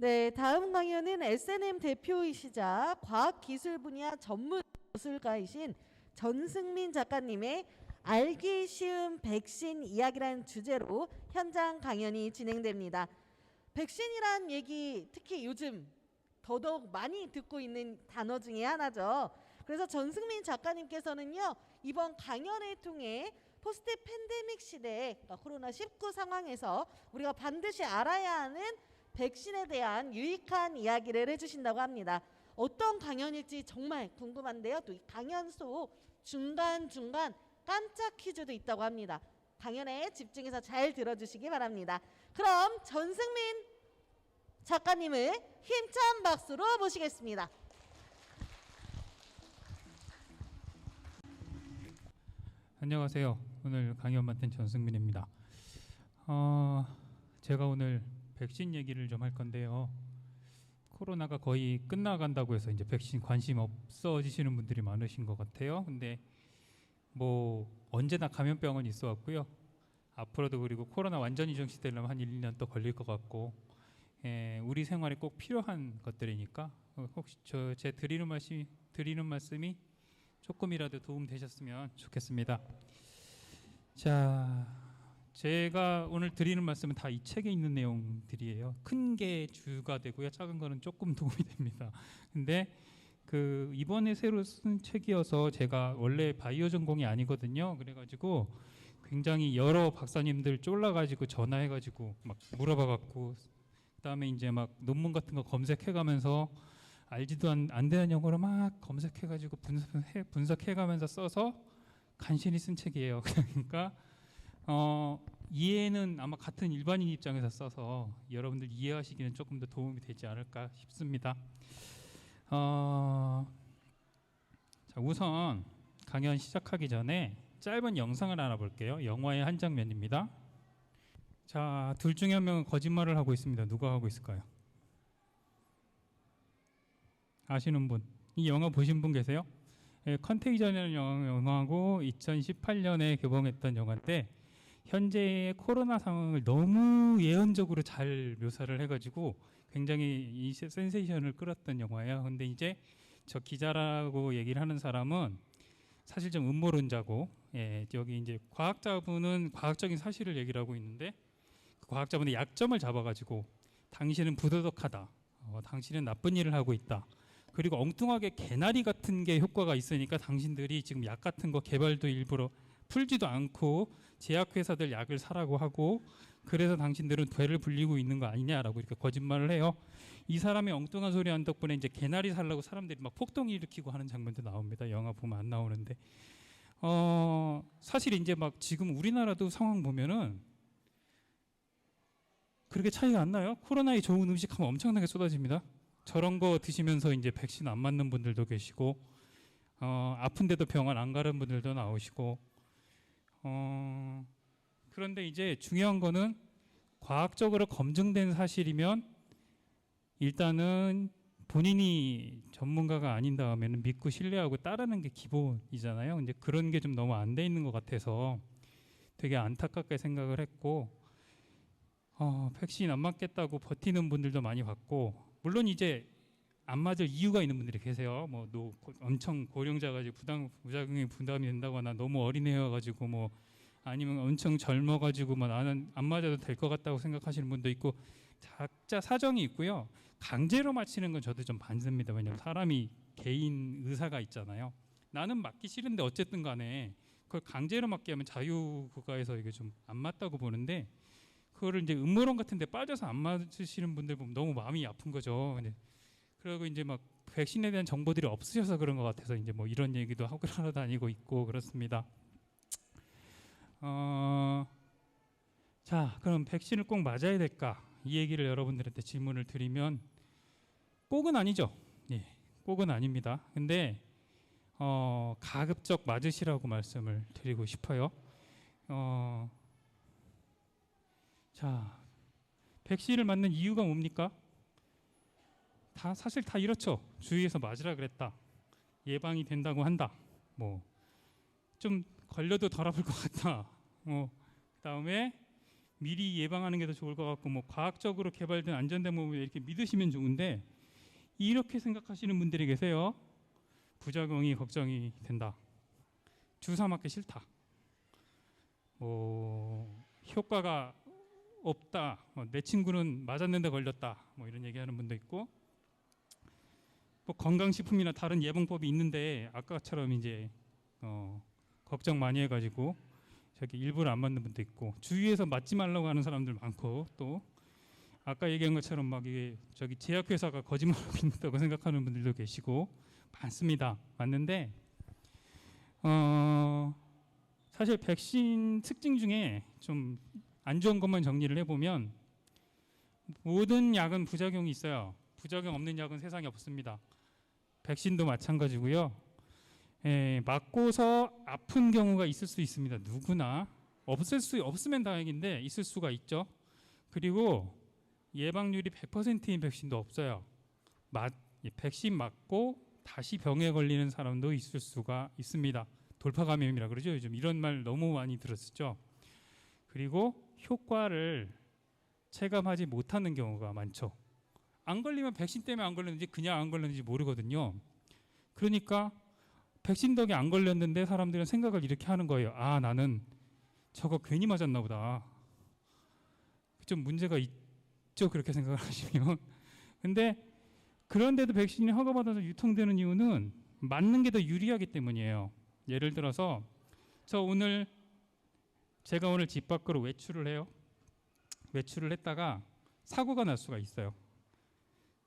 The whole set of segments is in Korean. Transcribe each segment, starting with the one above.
네, 다음 강연은 SNM 대표이시자 과학기술 분야 전문 교술가이신 전승민 작가님의 알기 쉬운 백신 이야기라는 주제로 현장 강연이 진행됩니다. 백신이란 얘기 특히 요즘 더더욱 많이 듣고 있는 단어 중에 하나죠. 그래서 전승민 작가님께서는요, 이번 강연을 통해 포스트 팬데믹 시대, 그러니까 코로나19 상황에서 우리가 반드시 알아야 하는 백신에 대한 유익한 이야기를 해주신다고 합니다. 어떤 강연일지 정말 궁금한데요. 또 이 강연 속 중간중간 깜짝 퀴즈도 있다고 합니다. 강연에 집중해서 잘 들어주시기 바랍니다. 그럼 전승민 작가님을 힘찬 박수로 모시겠습니다. 안녕하세요. 오늘 강연 맡은 전승민입니다. 제가 오늘 백신 얘기를 좀 할 건데요. 코로나가 거의 끝나간다고 해서 이제 백신 관심 없어지시는 분들이 많으신 것 같아요. 근데 뭐 언제나 감염병은 있어 왔고요. 앞으로도 그리고 코로나 완전히 정치되려면 한 1, 2년 또 걸릴 것 같고, 우리 생활에 꼭 필요한 것들이니까 혹시 제 드리는 말씀이 조금이라도 도움 되셨으면 좋겠습니다. 자, 제가 오늘 드리는 말씀은 다 이 책에 있는 내용들이에요. 큰 게 주가 되고요, 작은 거는 조금 도움이 됩니다. 근데 이번에 새로 쓴 책이어서 제가 원래 바이오 전공이 아니거든요. 그래가지고 굉장히 여러 박사님들 쫄라가지고 전화해가지고 막 물어봐갖고, 그다음에 이제 막 논문 같은 거 검색해가면서 알지도 안 되는 영어로 막 검색해가지고 분석해가면서 써서 간신히 쓴 책이에요. 그러니까 이해는 아마 같은 일반인 입장에서 써서 여러분들 이해하시기는 조금 더 도움이 되지 않을까 싶습니다. 자, 우선 강연 시작하기 전에 짧은 영상을 하나 볼게요. 영화의 한 장면입니다. 자, 둘 중에 한 명은 거짓말을 하고 있습니다. 누가 하고 있을까요? 아시는 분? 이 영화 보신 분 계세요? 컨테이전이라는 영화고 2018년에 개봉했던 영화인데, 현재의 코로나 상황을 너무 예언적으로 잘 묘사를 해가지고 굉장히 이 센세이션을 끌었던 영화예요. 근데 이제 저 기자라고 얘기를 하는 사람은 사실 좀 음모론자고, 여기 이제 과학자분은 과학적인 사실을 얘기를 하고 있는데, 그 과학자분의 약점을 잡아가지고 당신은 부도덕하다, 당신은 나쁜 일을 하고 있다, 그리고 엉뚱하게 개나리 같은 게 효과가 있으니까 당신들이 지금 약 같은 거 개발도 일부러 풀지도 않고 제약회사들 약을 사라고 하고, 그래서 당신들은 배를 불리고 있는 거 아니냐라고 이렇게 거짓말을 해요. 이 사람이 엉뚱한 소리 한 덕분에 이제 개나리 살라고 사람들이 막 폭동 일으키고 하는 장면도 나옵니다. 영화 보면 안 나오는데, 사실 이제 막 지금 우리나라도 상황 보면은 그렇게 차이가 안 나요. 코로나에 좋은 음식 하면 엄청나게 쏟아집니다. 저런 거 드시면서 이제 백신 안 맞는 분들도 계시고, 아픈데도 병원 안 가는 분들도 나오시고, 그런데 이제 중요한 거는 과학적으로 검증된 사실이면 일단은 본인이 전문가가 아닌 다음에는 믿고 신뢰하고 따르는 게 기본이잖아요. 이제 그런 게 좀 너무 안 돼 있는 것 같아서 되게 안타깝게 생각을 했고, 백신 안 맞겠다고 버티는 분들도 많이 봤고, 물론 이제 안 맞을 이유가 있는 분들이 계세요. 뭐 엄청 고령자 가지고 부작용이 부담이 된다거나 너무 어린애여 가지고 뭐 아니면 엄청 젊어 가지고 뭐 나는 안 맞아도 될 것 같다고 생각하시는 분도 있고, 각자 사정이 있고요. 강제로 맞히는 건 저도 좀 반대입니다. 왜냐하면 사람이 개인 의사가 있잖아요. 나는 맞기 싫은데 어쨌든 간에 그걸 강제로 맞게 하면 자유국가에서 이게 좀 안 맞다고 보는데, 그거를 이제 음모론 같은 데 빠져서 안 맞으시는 분들 보면 너무 마음이 아픈 거죠. 그리고 이제 막 백신에 대한 정보들이 없으셔서 그런 것 같아서 이제 뭐 이런 얘기도 하고 다니고 있고 그렇습니다. 자, 그럼 백신을 꼭 맞아야 될까? 이 얘기를 여러분들한테 질문을 드리면 꼭은 아니죠. 예, 꼭은 아닙니다. 근데 가급적 맞으시라고 말씀을 드리고 싶어요. 자, 백신을 맞는 이유가 뭡니까? 사실 다 이렇죠. 주위에서 맞으라 그랬다, 예방이 된다고 한다, 뭐 좀 걸려도 덜 아플 것 같다, 그다음에 미리 예방하는 게 더 좋을 것 같고 뭐 과학적으로 개발된 안전된 몸을 이렇게 믿으시면 좋은데 이렇게 생각하시는 분들이 계세요. 부작용이 걱정이 된다. 주사 맞기 싫다. 효과가 없다. 내 친구는 맞았는데 걸렸다. 뭐 이런 얘기하는 분도 있고, 뭐 건강식품이나 다른 예방법이 있는데 아까처럼 이제 걱정 많이 해가지고 저기 일부러 안 맞는 분도 있고, 주위에서 맞지 말라고 하는 사람들 많고, 또 아까 얘기한 것처럼 막 이게 저기 제약회사가 거짓말하고 있다고 생각하는 분들도 계시고 많습니다. 맞는데 사실 백신 특징 중에 좀 안 좋은 것만 정리를 해보면 모든 약은 부작용이 있어요. 부작용 없는 약은 세상에 없습니다. 백신도 마찬가지고요. 맞고서 아픈 경우가 있을 수 있습니다. 누구나 없으면 다행인데 있을 수가 있죠. 그리고 예방률이 100%인 백신도 없어요. 백신 맞고 다시 병에 걸리는 사람도 있을 수가 있습니다. 돌파 감염이라 그러죠. 요즘 이런 말 너무 많이 들었었죠. 그리고 효과를 체감하지 못하는 경우가 많죠. 안 걸리면 백신 때문에 안 걸렸는지 그냥 안 걸렸는지 모르거든요. 그러니까 백신 덕에 안 걸렸는데 사람들은 생각을 이렇게 하는 거예요. 아, 나는 저거 괜히 맞았나 보다. 좀 문제가 있죠. 그렇게 생각을 하시면. 근데 그런데도 백신이 허가받아서 유통되는 이유는 맞는 게 더 유리하기 때문이에요. 예를 들어서 제가 오늘 집 밖으로 외출을 해요. 외출을 했다가 사고가 날 수가 있어요.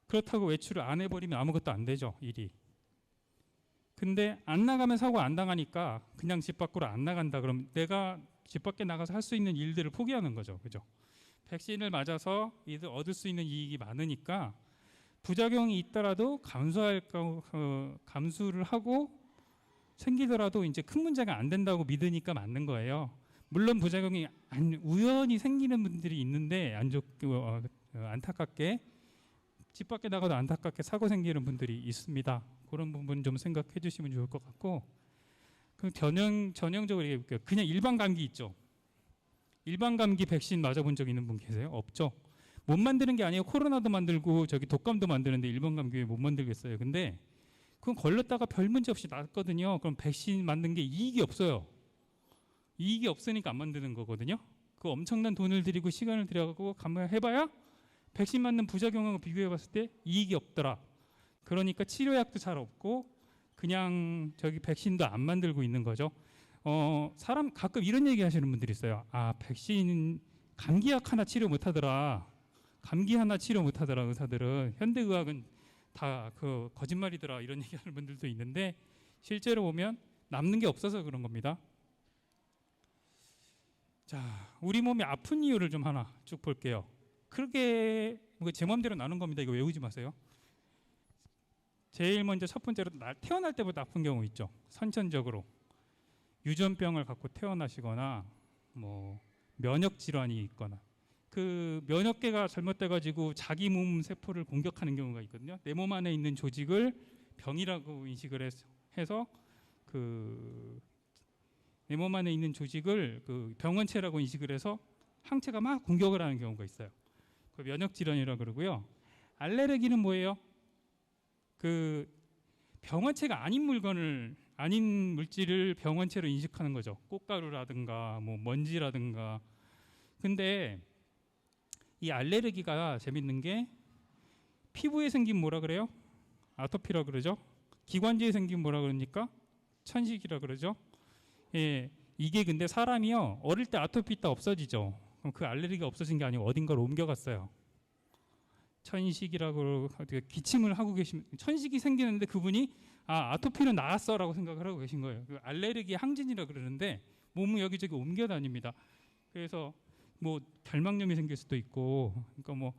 그렇다고 외출을 안 해버리면 아무것도 안 되죠, 일이. 근데 안 나가면 사고 안 당하니까 그냥 집 밖으로 안 나간다 그러면 내가 집 밖에 나가서 할 수 있는 일들을 포기하는 거죠. 그죠? 백신을 맞아서 얻을 수 있는 이익이 많으니까 부작용이 있더라도 감수를 하고 생기더라도 이제 큰 문제가 안 된다고 믿으니까 맞는 거예요. 물론 부작용이 우연히 생기는 분들이 있는데 안타깝게 집 밖에 나가도 안타깝게 사고 생기는 분들이 있습니다. 그런 부분 좀 생각해 주시면 좋을 것 같고, 그럼 전형적으로 얘기해볼게요. 그냥 일반 감기 있죠. 일반 감기 백신 맞아본 적 있는 분 계세요? 없죠. 못 만드는 게 아니에요. 코로나도 만들고 저기 독감도 만드는데 일반 감기 왜 못 만들겠어요. 근데 그건 걸렸다가 별 문제 없이 낫거든요. 그럼 백신 맞는 게 이익이 없어요. 이익이 없으니까 안 만드는 거거든요. 그 엄청난 돈을 들이고 시간을 들여가고 해봐야 백신 맞는 부작용하고 비교해봤을 때 이익이 없더라. 그러니까 치료약도 잘 없고 그냥 저기 백신도 안 만들고 있는 거죠. 사람 가끔 이런 얘기 하시는 분들이 있어요. 아, 백신 감기약 하나 치료 못하더라. 감기 하나 치료 못하더라. 의사들은 현대의학은 다 그 거짓말이더라. 이런 얘기하는 분들도 있는데 실제로 보면 남는 게 없어서 그런 겁니다. 자, 우리 몸이 아픈 이유를 좀 하나 쭉 볼게요. 그렇게 제 마음대로 나눈 겁니다. 이거 외우지 마세요. 제일 먼저 첫 번째로 태어날 때부터 아픈 경우 있죠. 선천적으로 유전병을 갖고 태어나시거나 뭐 면역 질환이 있거나 그 면역계가 잘못돼가지고 자기 몸 세포를 공격하는 경우가 있거든요. 내 몸 안에 있는 조직을 병이라고 인식을 해서 내 몸 안에 있는 조직을 병원체라고 인식을 해서 항체가 막 공격을 하는 경우가 있어요. 그 면역 질환이라고 그러고요. 알레르기는 뭐예요? 그 병원체가 아닌 물질을 병원체로 인식하는 거죠. 꽃가루라든가 뭐 먼지라든가. 근데 이 알레르기가 재밌는 게 피부에 생긴 뭐라 그래요? 아토피라 그러죠. 기관지에 생긴 뭐라 그럽니까? 천식이라 그러죠. 예, 이게 근데 사람이요 어릴 때 아토피 있다 없어지죠. 그럼 그 알레르기가 없어진 게 아니고 어딘가로 옮겨갔어요. 천식이라고 기침을 하고 계시면 천식이 생기는데 그분이 아토피는 나았어라고 생각을 하고 계신 거예요. 그 알레르기 항진이라 그러는데 몸을 여기저기 옮겨 다닙니다. 그래서 뭐 결막염이 생길 수도 있고, 그러니까 뭐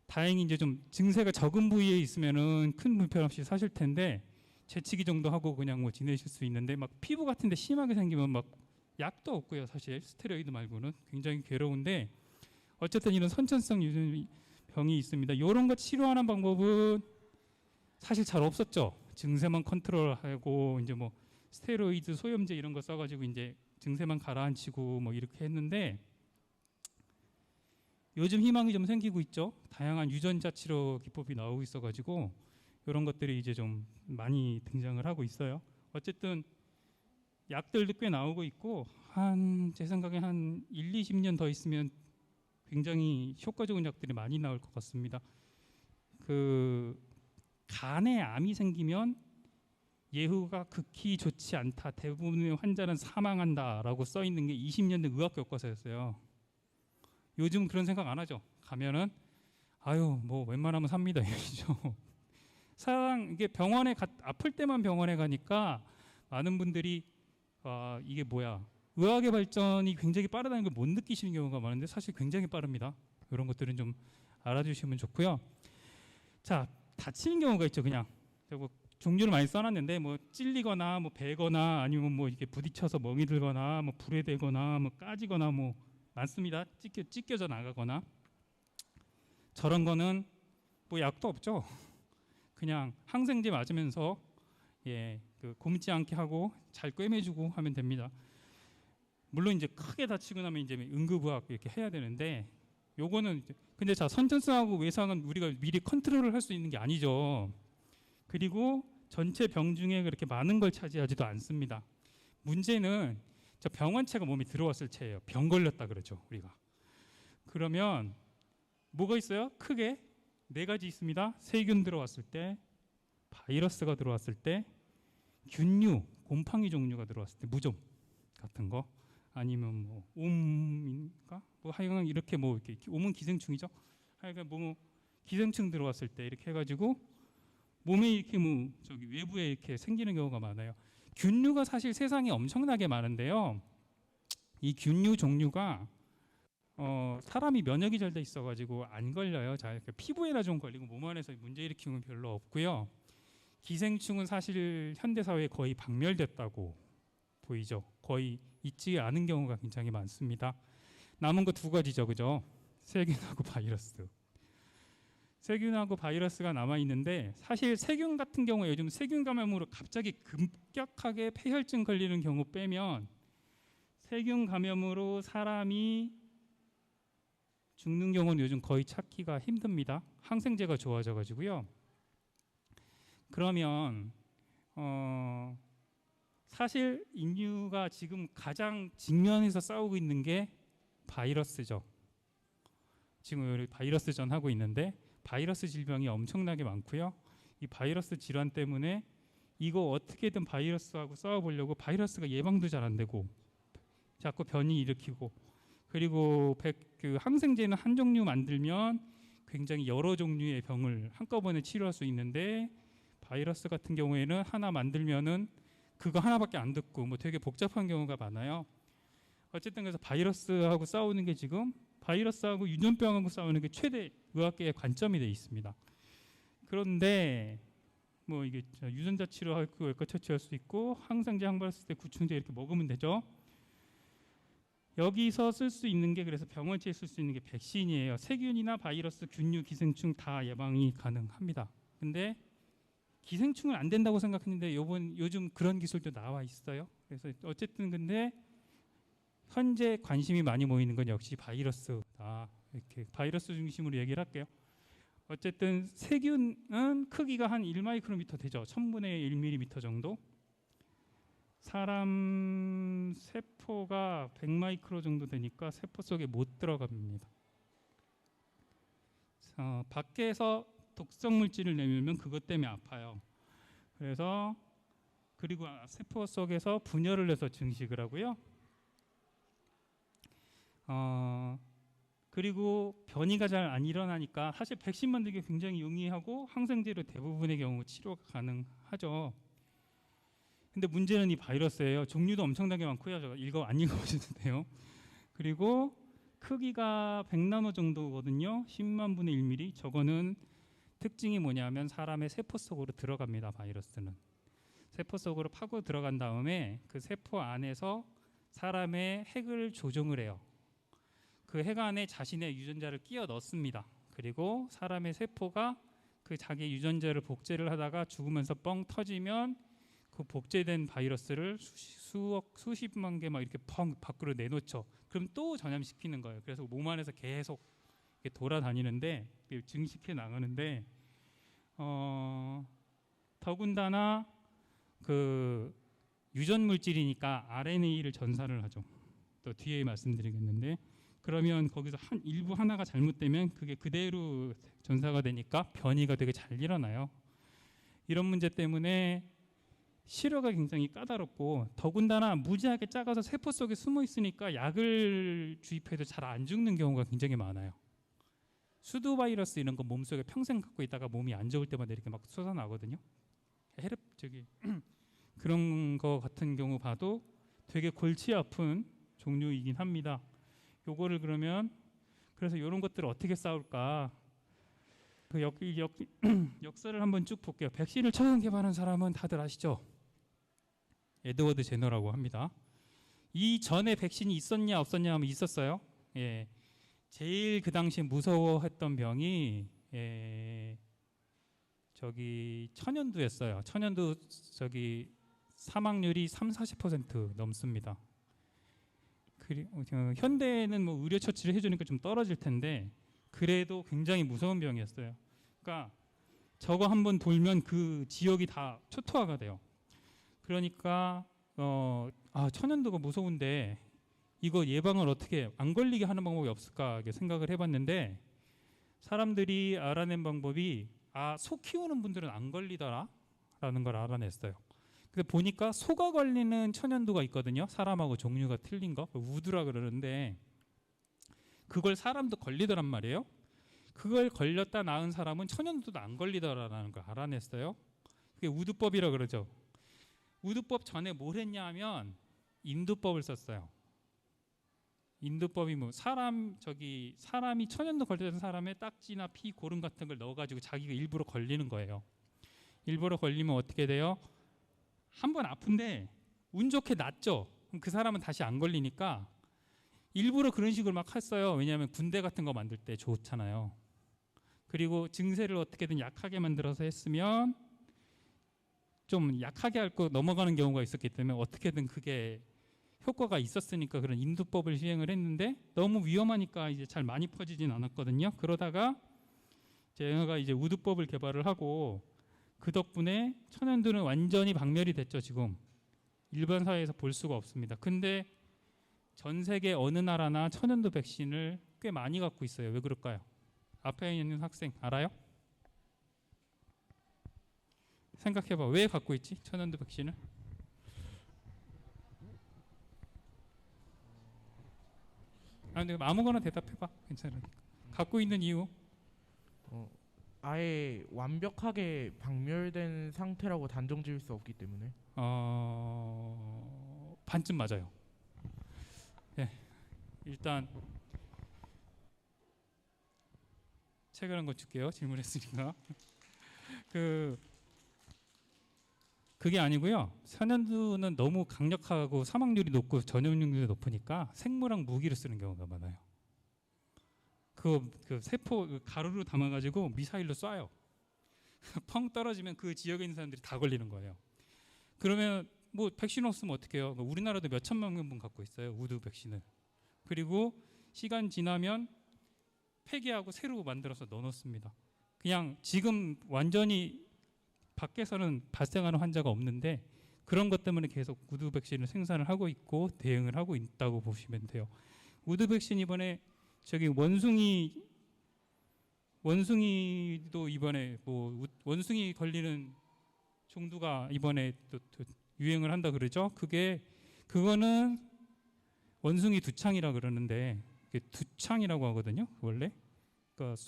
다행히 이제 좀 증세가 적은 부위에 있으면은 큰 불편 없이 사실 텐데 재치기 정도 하고 그냥 뭐 지내실 수 있는데 막 피부 같은데 심하게 생기면 막 약도 없고요. 사실 스테로이드 말고는 굉장히 괴로운데 어쨌든 이런 선천성 유전병이 있습니다. 이런 거 치료하는 방법은 사실 잘 없었죠. 증세만 컨트롤하고 이제 뭐 스테로이드 소염제 이런 거 써가지고 이제 증세만 가라앉히고 뭐 이렇게 했는데 요즘 희망이 좀 생기고 있죠. 다양한 유전자 치료 기법이 나오고 있어가지고 이런 것들이 이제 좀 많이 등장을 하고 있어요. 어쨌든 약들도 꽤 나오고 있고 한 제 생각에 한 1, 20년 더 있으면 굉장히 효과적인 약들이 많이 나올 것 같습니다. 그 간에 암이 생기면 예후가 극히 좋지 않다. 대부분의 환자는 사망한다라고 써 있는 게 20년 된 의학 교과서였어요. 요즘 그런 생각 안 하죠. 가면은 아유 뭐 웬만하면 삽니다 이러죠. 이게 아플 때만 병원에 가니까 많은 분들이 이게 뭐야 의학의 발전이 굉장히 빠르다는 걸 못 느끼시는 경우가 많은데 사실 굉장히 빠릅니다. 이런 것들은 좀 알아주시면 좋고요. 자, 다치는 경우가 있죠. 그냥 뭐 종류를 많이 써놨는데 뭐 찔리거나 뭐 베거나 아니면 뭐 이렇게 부딪혀서 멍이 들거나 뭐 불에 대거나 뭐 까지거나 뭐 많습니다. 찢겨져 나가거나 저런 거는 뭐 약도 없죠. 그냥 항생제 맞으면서 그 굼지 않게 하고 잘 꿰매주고 하면 됩니다. 물론 이제 크게 다치고 나면 이제 응급의학 이렇게 해야 되는데 요거는 근데 자 선천성하고 외상은 우리가 미리 컨트롤을 할 수 있는 게 아니죠. 그리고 전체 병 중에 그렇게 많은 걸 차지하지도 않습니다. 문제는 저 병원체가 몸에 들어왔을 체예요. 병 걸렸다 그러죠 우리가. 그러면 뭐가 있어요? 크게 네 가지 있습니다. 세균 들어왔을 때, 바이러스가 들어왔을 때, 균류, 곰팡이 종류가 들어왔을 때, 무좀 같은 거, 아니면 뭐 옴인가, 뭐 하여간 이렇게 뭐 이렇게 옴은 기생충이죠. 하여간 뭐 기생충 들어왔을 때 이렇게 해가지고 몸에 이렇게 뭐 저기 외부에 이렇게 생기는 경우가 많아요. 균류가 사실 세상에 엄청나게 많은데요. 이 균류 종류가 사람이 면역이 잘 돼 있어가지고 안 걸려요. 잘 피부에나 좀 걸리고 몸 안에서 문제 일으키는 건 별로 없고요. 기생충은 사실 현대 사회에 거의 박멸됐다고 보이죠. 거의 있지 않은 경우가 굉장히 많습니다. 남은 거 두 가지죠, 그죠? 세균하고 바이러스. 세균하고 바이러스가 남아 있는데 사실 세균 같은 경우에 요즘 세균 감염으로 갑자기 급격하게 폐혈증 걸리는 경우 빼면 세균 감염으로 사람이 죽는 경우는 요즘 거의 찾기가 힘듭니다. 항생제가 좋아져 가지고요. 그러면 사실 인류가 지금 가장 직면해서 싸우고 있는 게 바이러스죠. 지금 우리 바이러스전 하고 있는데 바이러스 질병이 엄청나게 많고요. 이 바이러스 질환 때문에 이거 어떻게든 바이러스하고 싸워보려고 바이러스가 예방도 잘 안 되고 자꾸 변이 일으키고 그리고 그 항생제는 한 종류 만들면 굉장히 여러 종류의 병을 한꺼번에 치료할 수 있는데 바이러스 같은 경우에는 하나 만들면은 그거 하나밖에 안 듣고 뭐 되게 복잡한 경우가 많아요. 어쨌든 그래서 바이러스하고 싸우는 게 지금 바이러스하고 유전병하고 싸우는 게 최대 의학계의 관점이 돼 있습니다. 그런데 뭐 이게 유전자 치료하고 외과 처치할 수 있고 항생제 항바이러스 때 구충제 이렇게 먹으면 되죠. 여기서 쓸 수 있는 게 그래서 병원체에 쓸 수 있는 게 백신이에요. 세균이나 바이러스, 균류, 기생충 다 예방이 가능합니다. 근데 기생충은 안 된다고 생각했는데 요즘 그런 기술도 나와 있어요. 그래서 어쨌든 근데 현재 관심이 많이 모이는 건 역시 바이러스다. 이렇게 바이러스 중심으로 얘기를 할게요. 어쨌든 세균은 크기가 한 1마이크로미터 되죠. 1000분의 1mm 정도. 사람 세포가 100마이크로 정도 되니까 세포 속에 못 들어갑니다. 밖에서 독성 물질을 내밀면 그것 때문에 아파요. 그래서 그리고 세포 속에서 분열을 해서 증식을 하고요. 그리고 변이가 잘 안 일어나니까 사실 백신 만들기 굉장히 용이하고 항생제로 대부분의 경우 치료가 가능하죠. 근데 문제는 이 바이러스예요. 종류도 엄청나게 많고요. 제가 안 읽어보셨는데요. 그리고 크기가 100나노 정도거든요. 10만 분의 1mm. 저거는 특징이 뭐냐면 사람의 세포 속으로 들어갑니다. 바이러스는. 세포 속으로 파고 들어간 다음에 그 세포 안에서 사람의 핵을 조종을 해요. 그 핵 안에 자신의 유전자를 끼워 넣습니다. 그리고 사람의 세포가 그 자기 유전자를 복제를 하다가 죽으면서 뻥 터지면 그 복제된 바이러스를 수십만 개 막 이렇게 펑 밖으로 내놓죠. 그럼 또 전염시키는 거예요. 그래서 몸 안에서 계속 이렇게 돌아다니는데 증식해 나가는데 더군다나 그 유전 물질이니까 RNA를 전사를 하죠. 또 뒤에 말씀드리겠는데 그러면 거기서 한 일부 하나가 잘못되면 그게 그대로 전사가 되니까 변이가 되게 잘 일어나요. 이런 문제 때문에 치료가 굉장히 까다롭고 더군다나 무지하게 작아서 세포 속에 숨어 있으니까 약을 주입해도 잘 안 죽는 경우가 굉장히 많아요. 수두 바이러스 이런 거 몸속에 평생 갖고 있다가 몸이 안 좋을 때마다 이렇게 막 솟아나거든요. 그런 거 같은 경우 봐도 되게 골치 아픈 종류이긴 합니다. 요거를 그러면 그래서 이런 것들을 어떻게 싸울까? 그 역사를 한번 쭉 볼게요. 백신을 처음 개발한 사람은 다들 아시죠? 에드워드 제너라고 합니다. 이 전에 백신이 있었냐 없었냐 하면 있었어요. 예. 제일 그 당시 무서워했던 병이 천연두였어요. 천연두 사망률이 30-40% 넘습니다. 현대는 뭐 의료 처치를 해주니까 좀 떨어질 텐데 그래도 굉장히 무서운 병이었어요. 그러니까 저거 한번 돌면 그 지역이 다 초토화가 돼요. 그러니까 천연두가 무서운데 이거 예방을 어떻게 안 걸리게 하는 방법이 없을까 생각을 해봤는데 사람들이 알아낸 방법이 소 키우는 분들은 안 걸리더라라는 걸 알아냈어요. 근데 보니까 소가 걸리는 천연두가 있거든요. 사람하고 종류가 틀린 거 우두라 그러는데 그걸 사람도 걸리더란 말이에요. 그걸 걸렸다 나은 사람은 천연두도 안 걸리더라라는 걸 알아냈어요. 그게 우두법이라 그러죠. 우두법 전에 뭘 했냐 하면 인두법을 썼어요. 인두법이 사람이 천연두 걸렸던 사람의 딱지나 피, 고름 같은 걸 넣어가지고 자기가 일부러 걸리는 거예요. 일부러 걸리면 어떻게 돼요? 한 번 아픈데 운 좋게 낫죠. 그럼 그 사람은 다시 안 걸리니까 일부러 그런 식으로 막 했어요. 왜냐하면 군대 같은 거 만들 때 좋잖아요. 그리고 증세를 어떻게든 약하게 만들어서 했으면 좀 약하게 할 거 넘어가는 경우가 있었기 때문에 어떻게든 그게 효과가 있었으니까 그런 인두법을 시행을 했는데 너무 위험하니까 이제 잘 많이 퍼지진 않았거든요. 그러다가 제가 이제 우두법을 개발을 하고 그 덕분에 천연두는 완전히 박멸이 됐죠. 지금 일반 사회에서 볼 수가 없습니다. 근데 전 세계 어느 나라나 천연두 백신을 꽤 많이 갖고 있어요. 왜 그럴까요? 앞에 있는 학생 알아요? 생각해봐. 왜 갖고 있지? 천연두 백신을? 근데 아무거나 대답해봐. 괜찮으니까. 갖고 있는 이유? 아예 완벽하게 박멸된 상태라고 단정 지을 수 없기 때문에. 반쯤 맞아요. 네, 일단 책을 한 권 줄게요. 질문했으니까. 그게 아니고요. 천연두는 너무 강력하고 사망률이 높고 전염률이 높으니까 생물학 무기로 쓰는 경우가 많아요. 그 세포 가루로 담아가지고 미사일로 쏴요. 펑 떨어지면 그 지역에 있는 사람들이 다 걸리는 거예요. 그러면 뭐 백신 없으면 어떡해요? 우리나라도 몇 천만 명분 갖고 있어요. 우두 백신을. 그리고 시간 지나면 폐기하고 새로 만들어서 넣어놓습니다. 그냥 지금 완전히 밖에서는 발생하는 환자가 없는데 그런 것 때문에 계속 우두 백신을 생산을 하고 있고 대응을 하고 있다고 보시면 돼요. 우두 백신 이번에 원숭이도 이번에 원숭이 걸리는 종두가 이번에 또 유행을 한다 그러죠. 그거는 원숭이 두창이라 그러는데 두창이라고 하거든요. 원래 그러니까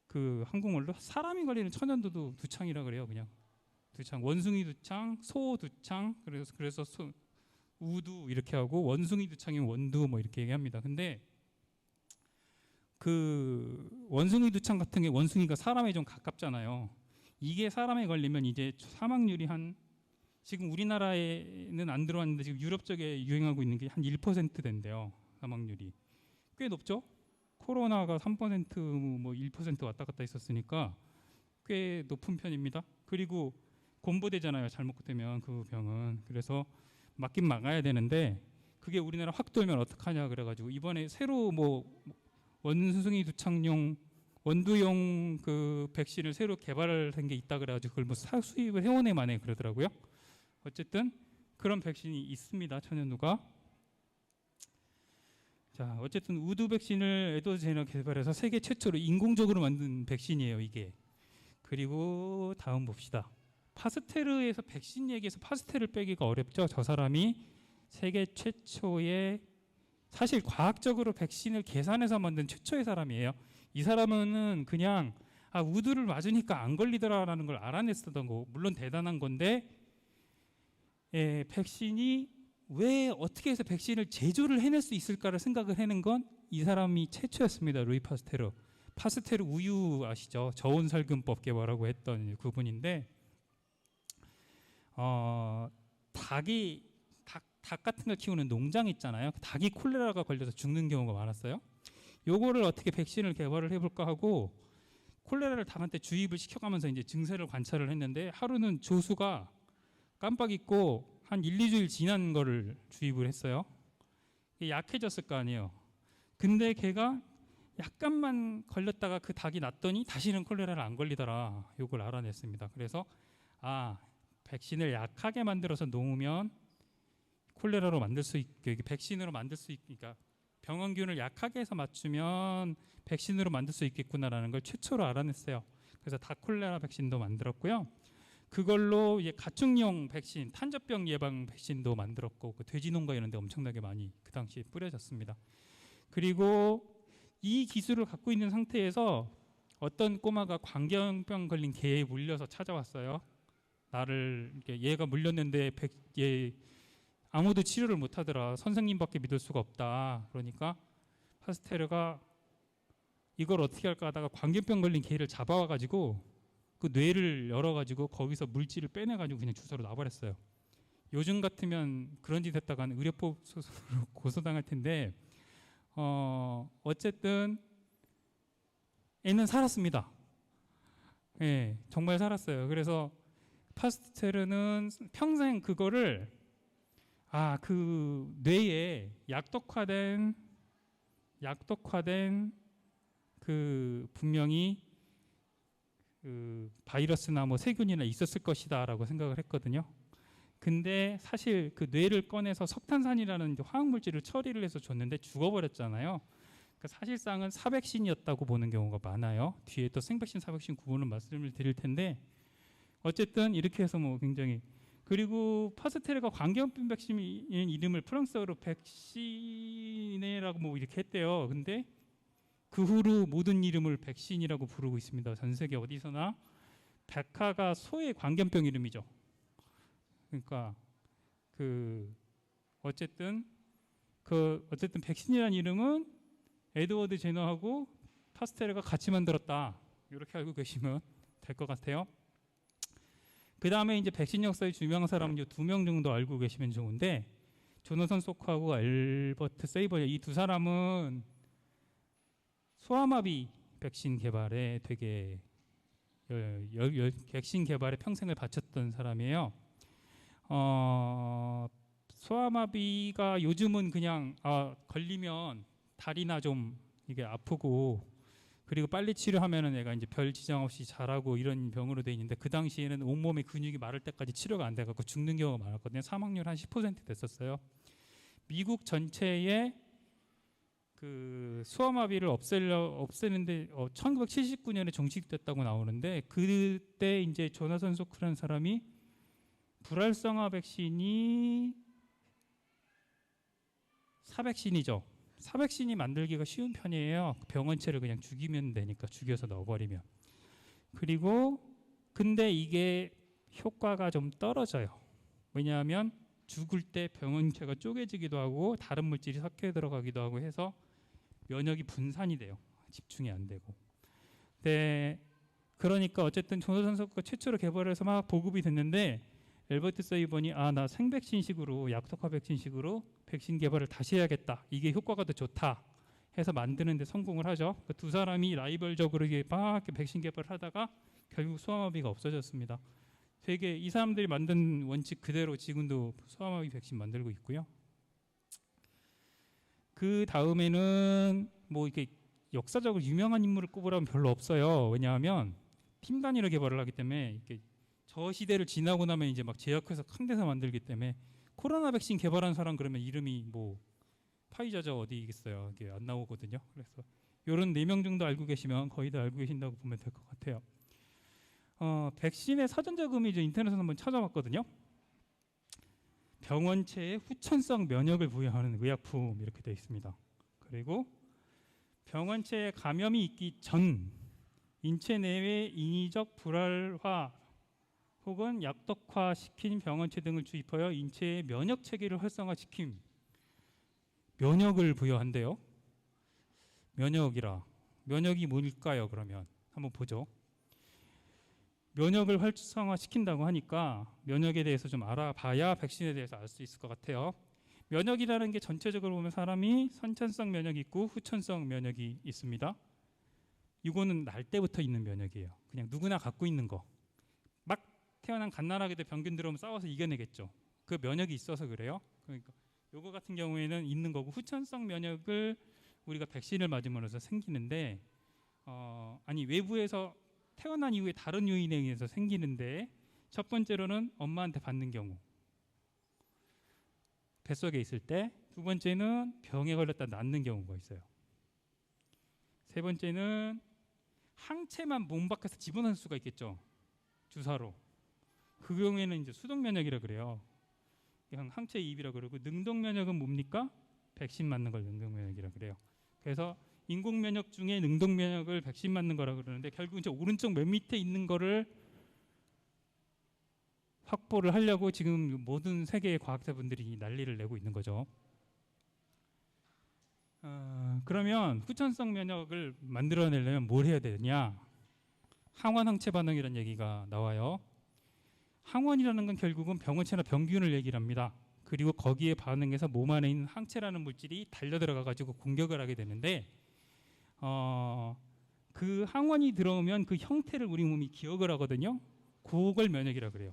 그 한국말로 사람이 걸리는 천연두도 두창이라 그래요. 그냥 두창, 원숭이 두창, 소 두창, 그래서 우두 이렇게 하고 원숭이 두창이면 원두 뭐 이렇게 얘기합니다. 근데 그 원숭이 두창 같은 게 원숭이가 사람에 좀 가깝잖아요. 이게 사람에 걸리면 이제 사망률이 지금 우리나라에는 안 들어왔는데 지금 유럽 쪽에 유행하고 있는 게 한 1% 된대요. 사망률이 꽤 높죠. 코로나가 3% 뭐 1% 왔다 갔다 있었으니까 꽤 높은 편입니다. 그리고 곰보대잖아요. 잘못되면 그 병은. 그래서 막긴 막아야 되는데 그게 우리나라 확 돌면 어떡하냐 그래가지고 이번에 새로 원숭이 두창용 원두용 그 백신을 새로 개발한 게 있다 그래가지고 그걸 뭐 수입을 해오네 만에 그러더라고요. 어쨌든 그런 백신이 있습니다. 천연두가. 자, 어쨌든 우두 백신을 에드워드 제너 개발해서 세계 최초로 인공적으로 만든 백신이에요, 이게. 그리고 다음 봅시다. 파스테르에서 백신 얘기해서 파스테르를 빼기가 어렵죠. 저 사람이 세계 최초의 사실 과학적으로 백신을 계산해서 만든 최초의 사람이에요. 이 사람은 그냥 우두를 맞으니까 안 걸리더라라는 걸 알아냈었던 거 물론 대단한 건데 백신이 왜 어떻게 해서 백신을 제조를 해낼 수 있을까를 생각을 해낸 건 이 사람이 최초였습니다. 루이 파스테르. 파스테르 우유 아시죠? 저온살균법 개발하고 했던 그분인데 닭 같은 걸 키우는 농장 있잖아요. 닭이 콜레라가 걸려서 죽는 경우가 많았어요. 요거를 어떻게 백신을 개발을 해볼까 하고 콜레라를 닭한테 주입을 시켜가면서 이제 증세를 관찰을 했는데 하루는 조수가 깜빡 잊고 한 1, 2주일 지난 거를 주입을 했어요. 약해졌을 거 아니에요. 근데 걔가 약간만 걸렸다가 그 닭이 낫더니 다시는 콜레라를 안 걸리더라. 요걸 알아냈습니다. 그래서 백신을 약하게 만들어서 놓으면 콜레라로 만들 수 있게 백신으로 만들 수 있으니까 병원균을 약하게 해서 맞추면 백신으로 만들 수 있겠구나라는 걸 최초로 알아냈어요. 그래서 닭 콜레라 백신도 만들었고요. 그걸로 이제 가축용 백신, 탄저병 예방 백신도 만들었고 그 돼지 농가 이런 데 엄청나게 많이 그 당시에 뿌려졌습니다. 그리고 이 기술을 갖고 있는 상태에서 어떤 꼬마가 광견병 걸린 개에 물려서 찾아왔어요. 얘가 물렸는데 얘 아무도 치료를 못하더라. 선생님밖에 믿을 수가 없다. 그러니까 파스테르가 이걸 어떻게 할까 하다가 광견병 걸린 개를 잡아와가지고 그 뇌를 열어가지고 거기서 물질을 빼내가지고 그냥 주사로 놔버렸어요. 요즘 같으면 그런 짓 했다가는 의료법 소송으로 고소당할 텐데 어쨌든 애는 살았습니다. 예, 정말 살았어요. 그래서 파스테르는 평생 그거를 그 뇌에 약독화된 그 분명히 그 바이러스나 뭐 세균이나 있었을 것이다라고 생각을 했거든요. 근데 사실 그 뇌를 꺼내서 석탄산이라는 화학 물질을 처리를 해서 줬는데 죽어버렸잖아요. 그러니까 사실상은 사백신이었다고 보는 경우가 많아요. 뒤에 또 생백신, 사백신 구분을 말씀을 드릴 텐데 어쨌든 이렇게 해서 뭐 굉장히 그리고 파스테르가 광견병 백신 이름을 프랑스어로 백시네라고 뭐 이렇게 했대요. 근데 그 후로 모든 이름을 백신이라고 부르고 있습니다. 전 세계 어디서나 백화가 소의 광견병 이름이죠. 그러니까 어쨌든 백신이라는 이름은 에드워드 제너하고 파스테르가 같이 만들었다. 이렇게 알고 계시면 될 것 같아요. 그 다음에 이제 백신 역사의 유명한 사람은 2명 정도 알고 계시면 좋은데 조너선 소크하고 엘버트 세이버 이 두 사람은 소아마비 백신 개발에 되게 백신 개발에 평생을 바쳤던 사람이에요. 소아마비가 요즘은 그냥 걸리면 다리나 좀 이게 아프고 그리고 빨리 치료하면은 애가 이제 별 지장 없이 자라고 이런 병으로 돼 있는데 그 당시에는 온몸의 근육이 마를 때까지 치료가 안 돼갖고 죽는 경우가 많았거든요. 사망률 한 10% 됐었어요. 미국 전체에 그 소아마비를 없애는데 1979년에 종식됐다고 나오는데 그때 이제 조나선 소크라는 사람이 불활성화 백신이 사백신이죠. 사백신이 만들기가 쉬운 편이에요. 병원체를 그냥 죽이면 되니까 죽여서 넣어버리면. 그리고 근데 이게 효과가 좀 떨어져요. 왜냐하면 죽을 때 병원체가 쪼개지기도 하고 다른 물질이 섞여 들어가기도 하고 해서 면역이 분산이 돼요. 집중이 안 되고. 네, 그러니까 어쨌든 조나선 소크가 최초로 개발해서 막 보급이 됐는데 엘버트 세이번이 나 생백신식으로 약독화 백신식으로 백신 개발을 다시 해야겠다. 이게 효과가 더 좋다 해서 만드는 데 성공을 하죠. 그 두 사람이 라이벌적으로 이게 막 백신 개발을 하다가 결국 소아마비가 없어졌습니다. 되게 이 사람들이 만든 원칙 그대로 지금도 소아마비 백신 만들고 있고요. 그 다음에는 뭐 이렇게 역사적으로 유명한 인물을 꼽으라면 별로 없어요. 왜냐하면 팀 단위로 개발을 하기 때문에 이렇게 저 시대를 지나고 나면 이제 막 제약회사 큰 데서 만들기 때문에 코로나 백신 개발한 사람 그러면 이름이 뭐 파이자죠 어디 있겠어요. 이게 안 나오거든요. 그래서 이런 4명 정도 알고 계시면 거의 다 알고 계신다고 보면 될 것 같아요. 백신의 사전자금이 이제 인터넷에서 한번 찾아봤거든요. 병원체에 후천성 면역을 부여하는 의약품 이렇게 되어 있습니다. 그리고 병원체에 감염이 있기 전 인체 내외 인위적 불활화 혹은 약독화시킨 병원체 등을 주입하여 인체의 면역 체계를 활성화시킴. 면역을 부여한대요. 면역이 뭘까요? 그러면 한번 보죠. 면역을 활성화시킨다고 하니까 면역에 대해서 좀 알아봐야 백신에 대해서 알 수 있을 것 같아요. 면역이라는 게 전체적으로 보면 사람이 선천성 면역이 있고 후천성 면역이 있습니다. 이거는 날 때부터 있는 면역이에요. 그냥 누구나 갖고 있는 거. 막 태어난 갓난아기들 병균 들어오면 싸워서 이겨내겠죠. 그 면역이 있어서 그래요. 그러니까 요거 같은 경우에는 있는 거고 후천성 면역을 우리가 백신을 맞음으로써 생기는데 외부에서 태어난 이후에 다른 요인에 의해서 생기는데 첫 번째로는 엄마한테 받는 경우 뱃속에 있을 때, 두 번째는 병에 걸렸다 낫는 경우가 있어요. 세 번째는 항체만 몸 밖에서 집어넣을 수가 있겠죠. 주사로. 그 경우에는 이제 수동 면역이라 그래요. 항체 이입이라 그러고 능동 면역은 뭡니까? 백신 맞는 걸 능동 면역이라 그래요. 그래서 인공 면역 중에 능동 면역을 백신 맞는 거라 그러는데 결국 이제 오른쪽 맨 밑에 있는 거를 확보를 하려고 지금 모든 세계의 과학자분들이 난리를 내고 있는 거죠. 그러면 후천성 면역을 만들어내려면 뭘 해야 되냐? 항원 항체 반응이라는 얘기가 나와요. 항원이라는 건 결국은 병원체나 병균을 얘기를 합니다. 그리고 거기에 반응해서 몸 안에 있는 항체라는 물질이 달려들어가 가지고 공격을 하게 되는데 그 항원이 들어오면 그 형태를 우리 몸이 기억을 하거든요. 그걸 면역이라 그래요.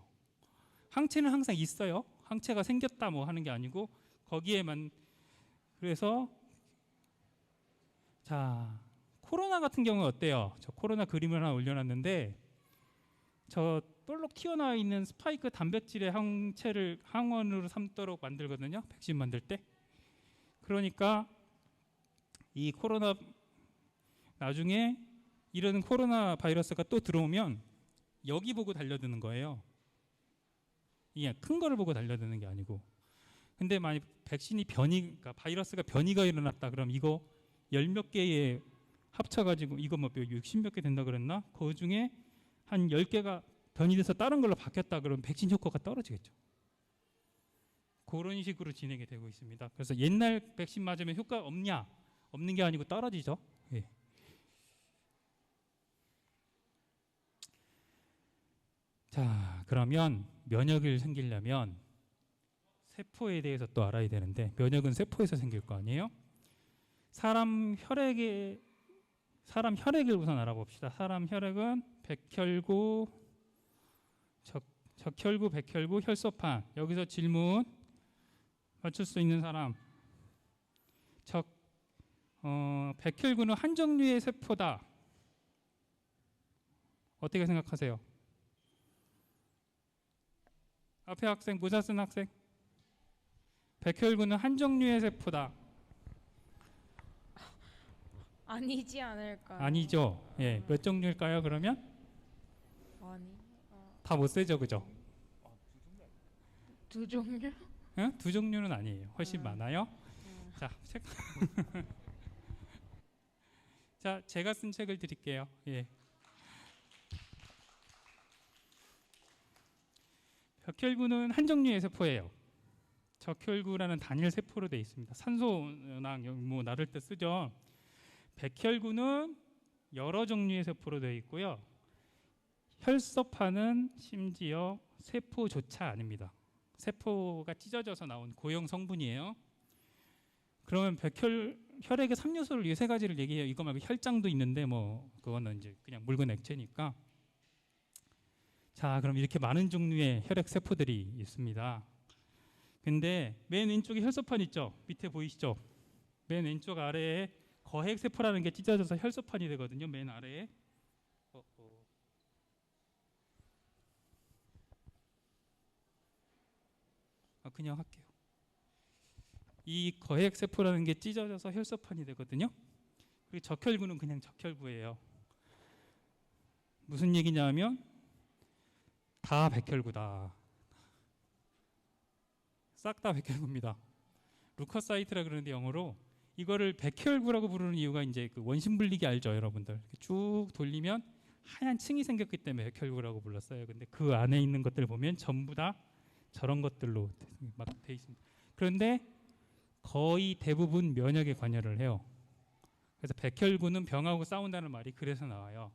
항체는 항상 있어요. 항체가 생겼다 뭐 하는 게 아니고 거기에만. 그래서 자, 코로나 같은 경우는 어때요? 저 코로나 그림을 하나 올려놨는데 저 볼록 튀어나와 있는 스파이크 단백질의 항체를 항원으로 삼도록 만들거든요. 백신 만들 때. 그러니까 이 코로나 나중에 이런 코로나 바이러스가 또 들어오면 여기 보고 달려드는 거예요. 이게 큰 거를 보고 달려드는 게 아니고. 근데 만약 백신이 그러니까 바이러스가 변이가 일어났다 그럼 이거 10몇 개에 합쳐가지고 이거 뭐 60몇 개 된다 그랬나? 그 중에 한 10개가 변이돼서 다른 걸로 바뀌었다 그러면 백신 효과가 떨어지겠죠. 그런 식으로 진행이 되고 있습니다. 그래서 옛날 백신 맞으면 효과 없냐? 없는 게 아니고 떨어지죠. 예. 자, 그러면 면역을 생기려면 세포에 대해서 또 알아야 되는데 면역은 세포에서 생길 거 아니에요? 사람 혈액을 우선 알아봅시다. 사람 혈액은 백혈구, 적혈구, 백혈구, 혈소판. 여기서 질문 맞출 수 있는 사람. 백혈구는 한 종류의 세포다. 어떻게 생각하세요? 앞에 학생, 모자 쓴 학생. 백혈구는 한 종류의 세포다. 아니지 않을까요? 아니죠. 예, 몇 종류일까요? 그러면 아니. 다 못 세죠, 그죠? 두 종류? 응? 두 종류는 아니에요. 훨씬 많아요. 자, 책. 자, 제가 쓴 책을 드릴게요. 예. 백혈구는 한 종류의 세포예요. 적혈구라는 단일 세포로 되어 있습니다. 산소나 뭐 나를 때 쓰죠. 백혈구는 여러 종류의 세포로 되어 있고요. 혈소판은 심지어 세포조차 아닙니다. 세포가 찢어져서 나온 고형 성분이에요. 그러면 혈액의 3요소를 이 세 가지를 얘기해요. 이거 말고 혈장도 있는데 뭐 그거는 이제 그냥 묽은 액체니까. 자, 그럼 이렇게 많은 종류의 혈액 세포들이 있습니다. 근데 맨 왼쪽에 혈소판 있죠? 밑에 보이시죠? 맨 왼쪽 아래에 거핵 세포라는 게 찢어져서 혈소판이 되거든요. 맨 아래에. 그냥 할게요. 이 거핵 세포라는 게 찢어져서 혈소판이 되거든요. 그리고 적혈구는 그냥 적혈구예요. 무슨 얘기냐면 다 백혈구다. 싹 다 백혈구입니다. 루커사이트라 그러는데 영어로 이거를 백혈구라고 부르는 이유가 이제 그 원심 분리기 알죠, 여러분들. 이렇게 쭉 돌리면 하얀 층이 생겼기 때문에 백혈구라고 불렀어요. 근데 그 안에 있는 것들 보면 전부 다 저런 것들로 막 돼 있습니다. 그런데 거의 대부분 면역에 관여를 해요. 그래서 백혈구는 병하고 싸운다는 말이 그래서 나와요.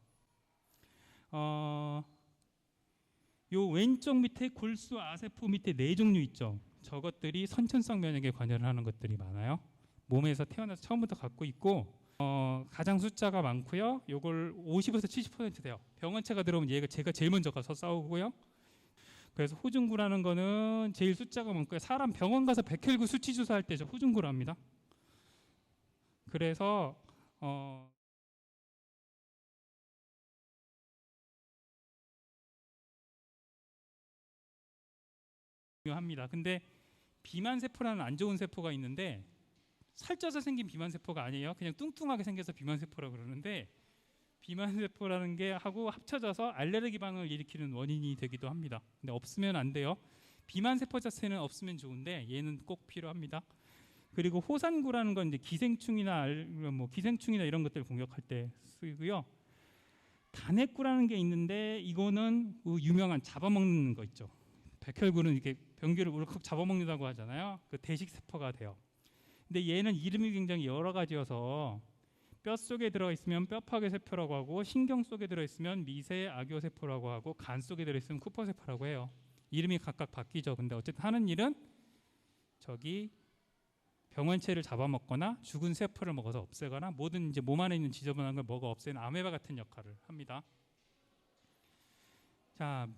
요 왼쪽 밑에 골수 아세포 밑에 네 종류 있죠. 저것들이 선천성 면역에 관여를 하는 것들이 많아요. 몸에서 태어나서 처음부터 갖고 있고 가장 숫자가 많고요. 요걸 50에서 70% 돼요. 병원체가 들어오면 얘가 제가 제일 먼저 가서 싸우고요. 그래서 호중구라는 거는 제일 숫자가 많고요. 사람 병원 가서 백혈구 수치 조사할 때 저 호중구를 합니다. 그래서 합니다. 근데 비만 세포라는 안 좋은 세포가 있는데 살쪄서 생긴 비만 세포가 아니에요. 그냥 뚱뚱하게 생겨서 비만 세포라고 그러는데 비만 세포라는 게 하고 합쳐져서 알레르기 반응을 일으키는 원인이 되기도 합니다. 근데 없으면 안 돼요. 비만 세포 자체는 없으면 좋은데 얘는 꼭 필요합니다. 그리고 호산구라는 건 이제 기생충이나 기생충이나 이런 것들 공격할 때 쓰고요. 단핵구라는 게 있는데 이거는 유명한 잡아먹는 거 있죠. 백혈구는 이렇게 병기를 울컥 잡아먹는다고 하잖아요. 그 대식 세포가 돼요. 근데 얘는 이름이 굉장히 여러 가지여서 뼈 속에 들어 있으면 뼈파괴 세포라고 하고 신경 속에 들어 있으면 미세 악교 세포라고 하고 간 속에 들어 있으면 쿠퍼 세포라고 해요. 이름이 각각 바뀌죠. 근데 어쨌든 하는 일은 저기 병원체를 잡아먹거나 죽은 세포를 먹어서 없애거나 모든 이제 몸 안에 있는 지저분한 걸 먹어 없애는 아메바 같은 역할을 합니다. 자,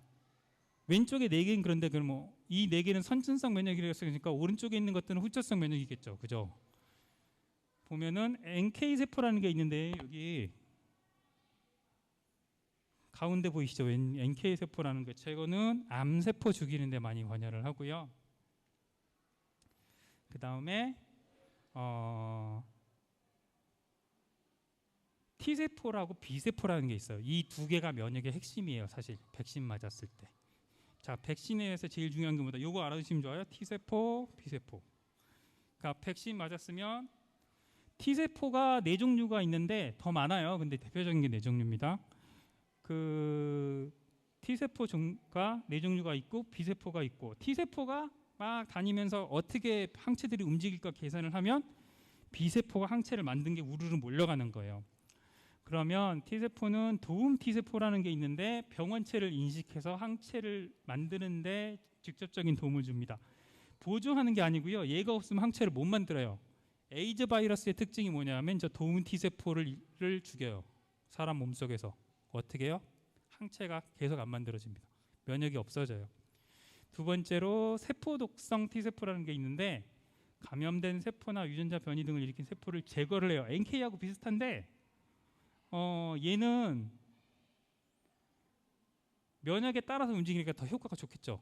왼쪽에 네 개는 그런데 그럼 이 네 개는 선천성 면역이라고 했으니까 오른쪽에 있는 것들은 후천성 면역이겠죠, 그죠? 보면은 NK 세포라는 게 있는데 여기 가운데 보이시죠? NK 세포라는 거. 저거는 암 세포 죽이는데 많이 관여를 하고요. 그 다음에 T 세포라고 B 세포라는 게 있어요. 이 두 개가 면역의 핵심이에요, 사실 백신 맞았을 때. 자, 백신에서 제일 중요한 게 뭐다? 요거 알아두시면 좋아요. T세포, B세포. 그러니까 백신 맞았으면 T세포가 네 종류가 있는데 더 많아요. 근데 대표적인 게 네 종류입니다. 그 T세포가 네 종류가 있고 B세포가 있고 T세포가 막 다니면서 어떻게 항체들이 움직일까 계산을 하면 B세포가 항체를 만든 게 우르르 몰려가는 거예요. 그러면 T세포는 도움 T세포라는 게 있는데 병원체를 인식해서 항체를 만드는데 직접적인 도움을 줍니다. 보조하는 게 아니고요. 얘가 없으면 항체를 못 만들어요. 에이즈 바이러스의 특징이 뭐냐면 저 도움 T세포를 죽여요. 사람 몸속에서. 어떻게 해요? 항체가 계속 안 만들어집니다. 면역이 없어져요. 두 번째로 세포 독성 T세포라는 게 있는데 감염된 세포나 유전자 변이 등을 일으킨 세포를 제거를 해요. NK하고 비슷한데 얘는 면역에 따라서 움직이니까 더 효과가 좋겠죠.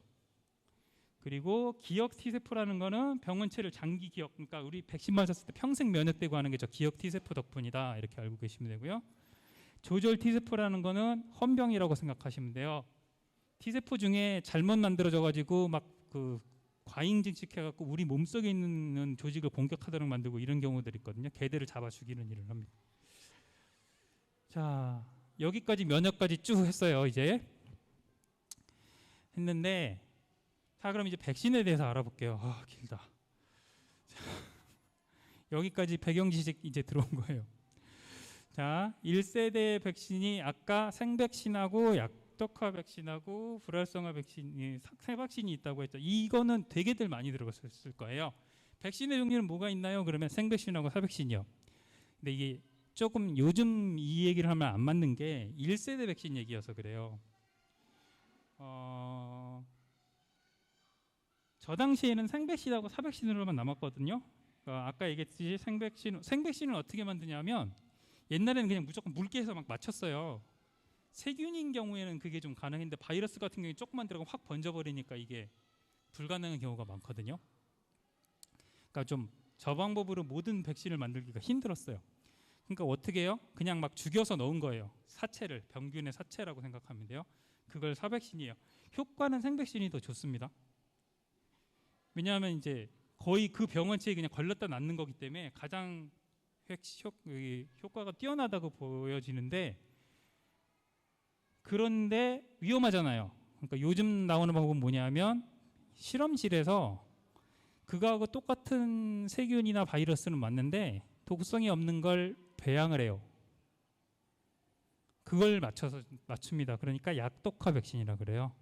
그리고 기억 T세포라는 거는 병원체를 장기 기억, 그러니까 우리 백신 맞았을 때 평생 면역되고 하는 게 저 기억 T세포 덕분이다, 이렇게 알고 계시면 되고요. 조절 T세포라는 거는 헌병이라고 생각하시면 돼요. T세포 중에 잘못 만들어져 가지고 막 그 과잉 증식해 갖고 우리 몸속에 있는 조직을 공격하도록 만들고 이런 경우들이 있거든요. 걔들을 잡아 죽이는 일을 합니다. 자, 여기까지 면역까지 쭉 했어요. 이제 했는데, 자, 그럼 이제 백신에 대해서 알아볼게요. 길다. 자, 여기까지 배경 지식 이제 들어온 거예요. 자, 1세대 백신이 아까 생백신하고 약독화 백신하고 불활성화 백신, 세 백신이 있다고 했죠. 이거는 되게들 많이 들어봤을 거예요. 백신의 종류는 뭐가 있나요? 그러면 생백신하고 사백신이요. 근데 이게 조금 요즘 이 얘기를 하면 안 맞는 게 1세대 백신 얘기여서 그래요. 저 당시에는 생백신하고 사백신으로만 남았거든요. 아까 얘기했듯이 생백신을 어떻게 만드냐면 옛날에는 그냥 무조건 물기에서 막 맞췄어요. 세균인 경우에는 그게 좀 가능했는데 바이러스 같은 경우에 조금만 들어가면 확 번져버리니까 이게 불가능한 경우가 많거든요. 그러니까 좀 저 방법으로 모든 백신을 만들기가 힘들었어요. 그러니까 어떻게 해요? 그냥 막 죽여서 넣은 거예요. 사체를, 병균의 사체라고 생각하면 돼요. 그걸 사백신이에요. 효과는 생백신이 더 좋습니다. 왜냐하면 이제 거의 그 병원체에 그냥 걸렸다 낫는 거기 때문에 가장 효과가 뛰어나다고 보여지는데, 그런데 위험하잖아요. 그러니까 요즘 나오는 방법은 뭐냐면 실험실에서 그거하고 똑같은 세균이나 바이러스는 맞는데 독성이 없는 걸 배양을 해요. 그걸 맞춥니다. 그러니까 약독화 백신이라 그래요.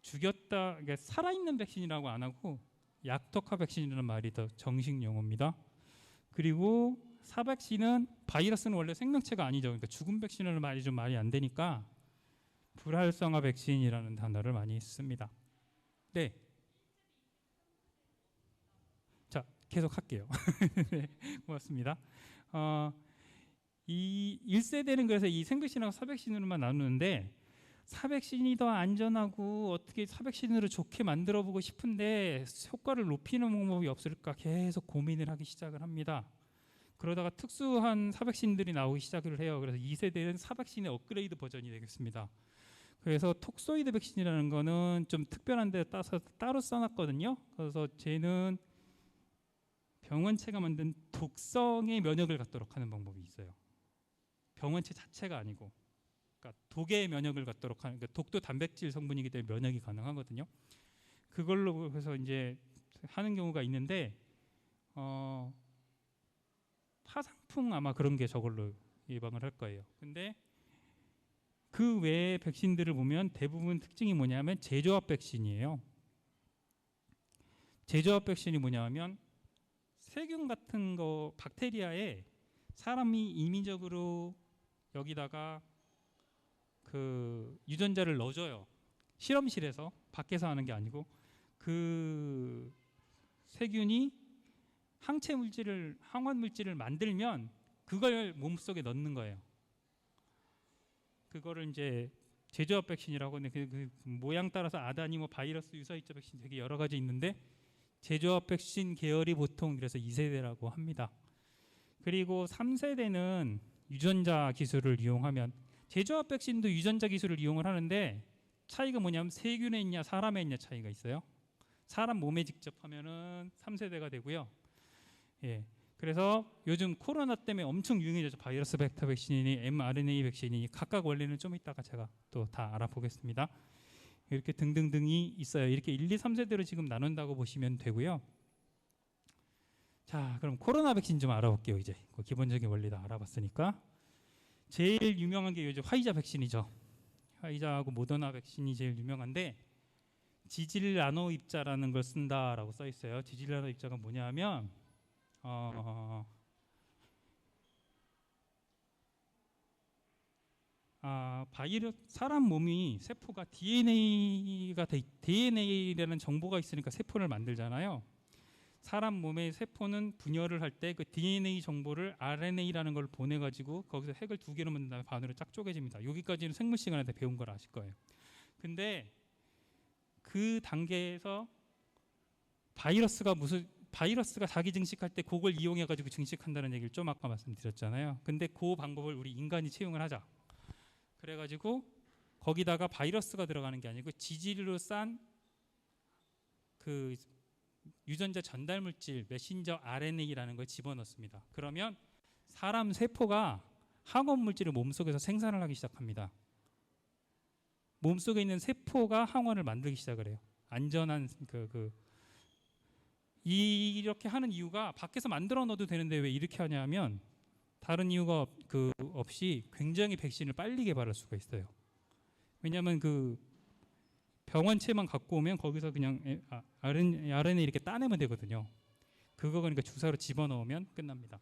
죽였다, 살아있는 백신이라고 안 하고 약독화 백신이라는 말이 더 정식 용어입니다. 그리고 사백신은 바이러스는 원래 생명체가 아니죠. 그러니까 죽은 백신은 말이 좀 말이 안 되니까 불활성화 백신이라는 단어를 많이 씁니다. 네. 자, 계속 할게요. 네, 고맙습니다. 이 1세대는 그래서 이 생백신하고 사백신으로만 나누는데, 사백신이 더 안전하고 어떻게 사백신으로 좋게 만들어 보고 싶은데 효과를 높이는 방법이 없을까 계속 고민을 하기 시작을 합니다. 그러다가 특수한 사백신들이 나오기 시작을 해요. 그래서 2세대는 사백신의 업그레이드 버전이 되겠습니다. 그래서 톡소이드 백신이라는 거는 좀 특별한 데 따로 써놨거든요. 그래서 쟤는 병원체가 만든 독성의 면역을 갖도록 하는 방법이 있어요. 병원체 자체가 아니고, 그러니까 독의 면역을 갖도록 하는, 그러니까 독도 단백질 성분이기 때문에 면역이 가능하거든요. 그걸로 해서 이제 하는 경우가 있는데, 파상풍 아마 그런 게 저걸로 예방을 할 거예요. 근데 그 외의 백신들을 보면 대부분 특징이 뭐냐면 제조합 백신이에요. 제조합 백신이 뭐냐면 세균 같은 거, 박테리아에 사람이 임의적으로 여기다가 그 유전자를 넣어줘요. 실험실에서, 밖에서 하는 게 아니고. 그 세균이 항체 물질을, 항원 물질을 만들면 그걸 몸속에 넣는 거예요. 그거를 이제 제조합 백신이라고 하는데, 그 모양 따라서 아다니 뭐 바이러스 유사입자 백신 되게 여러 가지 있는데 제조합 백신 계열이 보통 그래서 2세대라고 합니다. 그리고 3세대는 유전자 기술을 이용하면, 제조합 백신도 유전자 기술을 이용을 하는데 차이가 뭐냐면 세균에 있냐 사람에 있냐 차이가 있어요. 사람 몸에 직접 하면은 3세대가 되고요. 예. 그래서 요즘 코로나 때문에 엄청 유행해졌죠. 바이러스 벡터 백신이니 mRNA 백신이니 각각 원리는 좀 이따가 제가 또 다 알아보겠습니다. 이렇게 등등등이 있어요. 이렇게 1, 2, 3세대로 지금 나눈다고 보시면 되고요. 자, 그럼 코로나 백신 좀 알아볼게요. 이제 그 기본적인 원리 다 알아봤으니까. 제일 유명한 게 요즘 화이자 백신이죠. 화이자하고 모더나 백신이 제일 유명한데 지질 나노 입자라는 걸 쓴다라고 써 있어요. 지질 나노 입자가 뭐냐면 바이러스, 사람 몸이 세포가 DNA라는 정보가 있으니까 세포를 만들잖아요. 사람 몸의 세포는 분열을 할 때 그 DNA 정보를 RNA라는 걸 보내가지고 거기서 핵을 2개로 만든 다음에 반으로 쫙 쪼개집니다. 여기까지는 생물 시간에 다 배운 걸 아실 거예요. 근데 그 단계에서 바이러스가 자기 증식할 때 그걸 이용해가지고 증식한다는 얘기를 좀 아까 말씀드렸잖아요. 근데 그 방법을 우리 인간이 채용을 하자. 그래가지고 거기다가 바이러스가 들어가는 게 아니고 지질로 싼 그 유전자 전달 물질 메신저 RNA라는 걸 집어넣습니다. 그러면 사람 세포가 항원 물질을 몸속에서 생산을 하기 시작합니다. 몸속에 있는 세포가 항원을 만들기 시작을 해요. 안전한 이렇게 하는 이유가, 밖에서 만들어 넣어도 되는데 왜 이렇게 하냐면 다른 이유가 없이 굉장히 백신을 빨리 개발할 수가 있어요. 왜냐하면 그 병원체만 갖고 오면 거기서 그냥 RNA 이렇게 따내면 되거든요. 그거 그러니까 주사로 집어넣으면 끝납니다.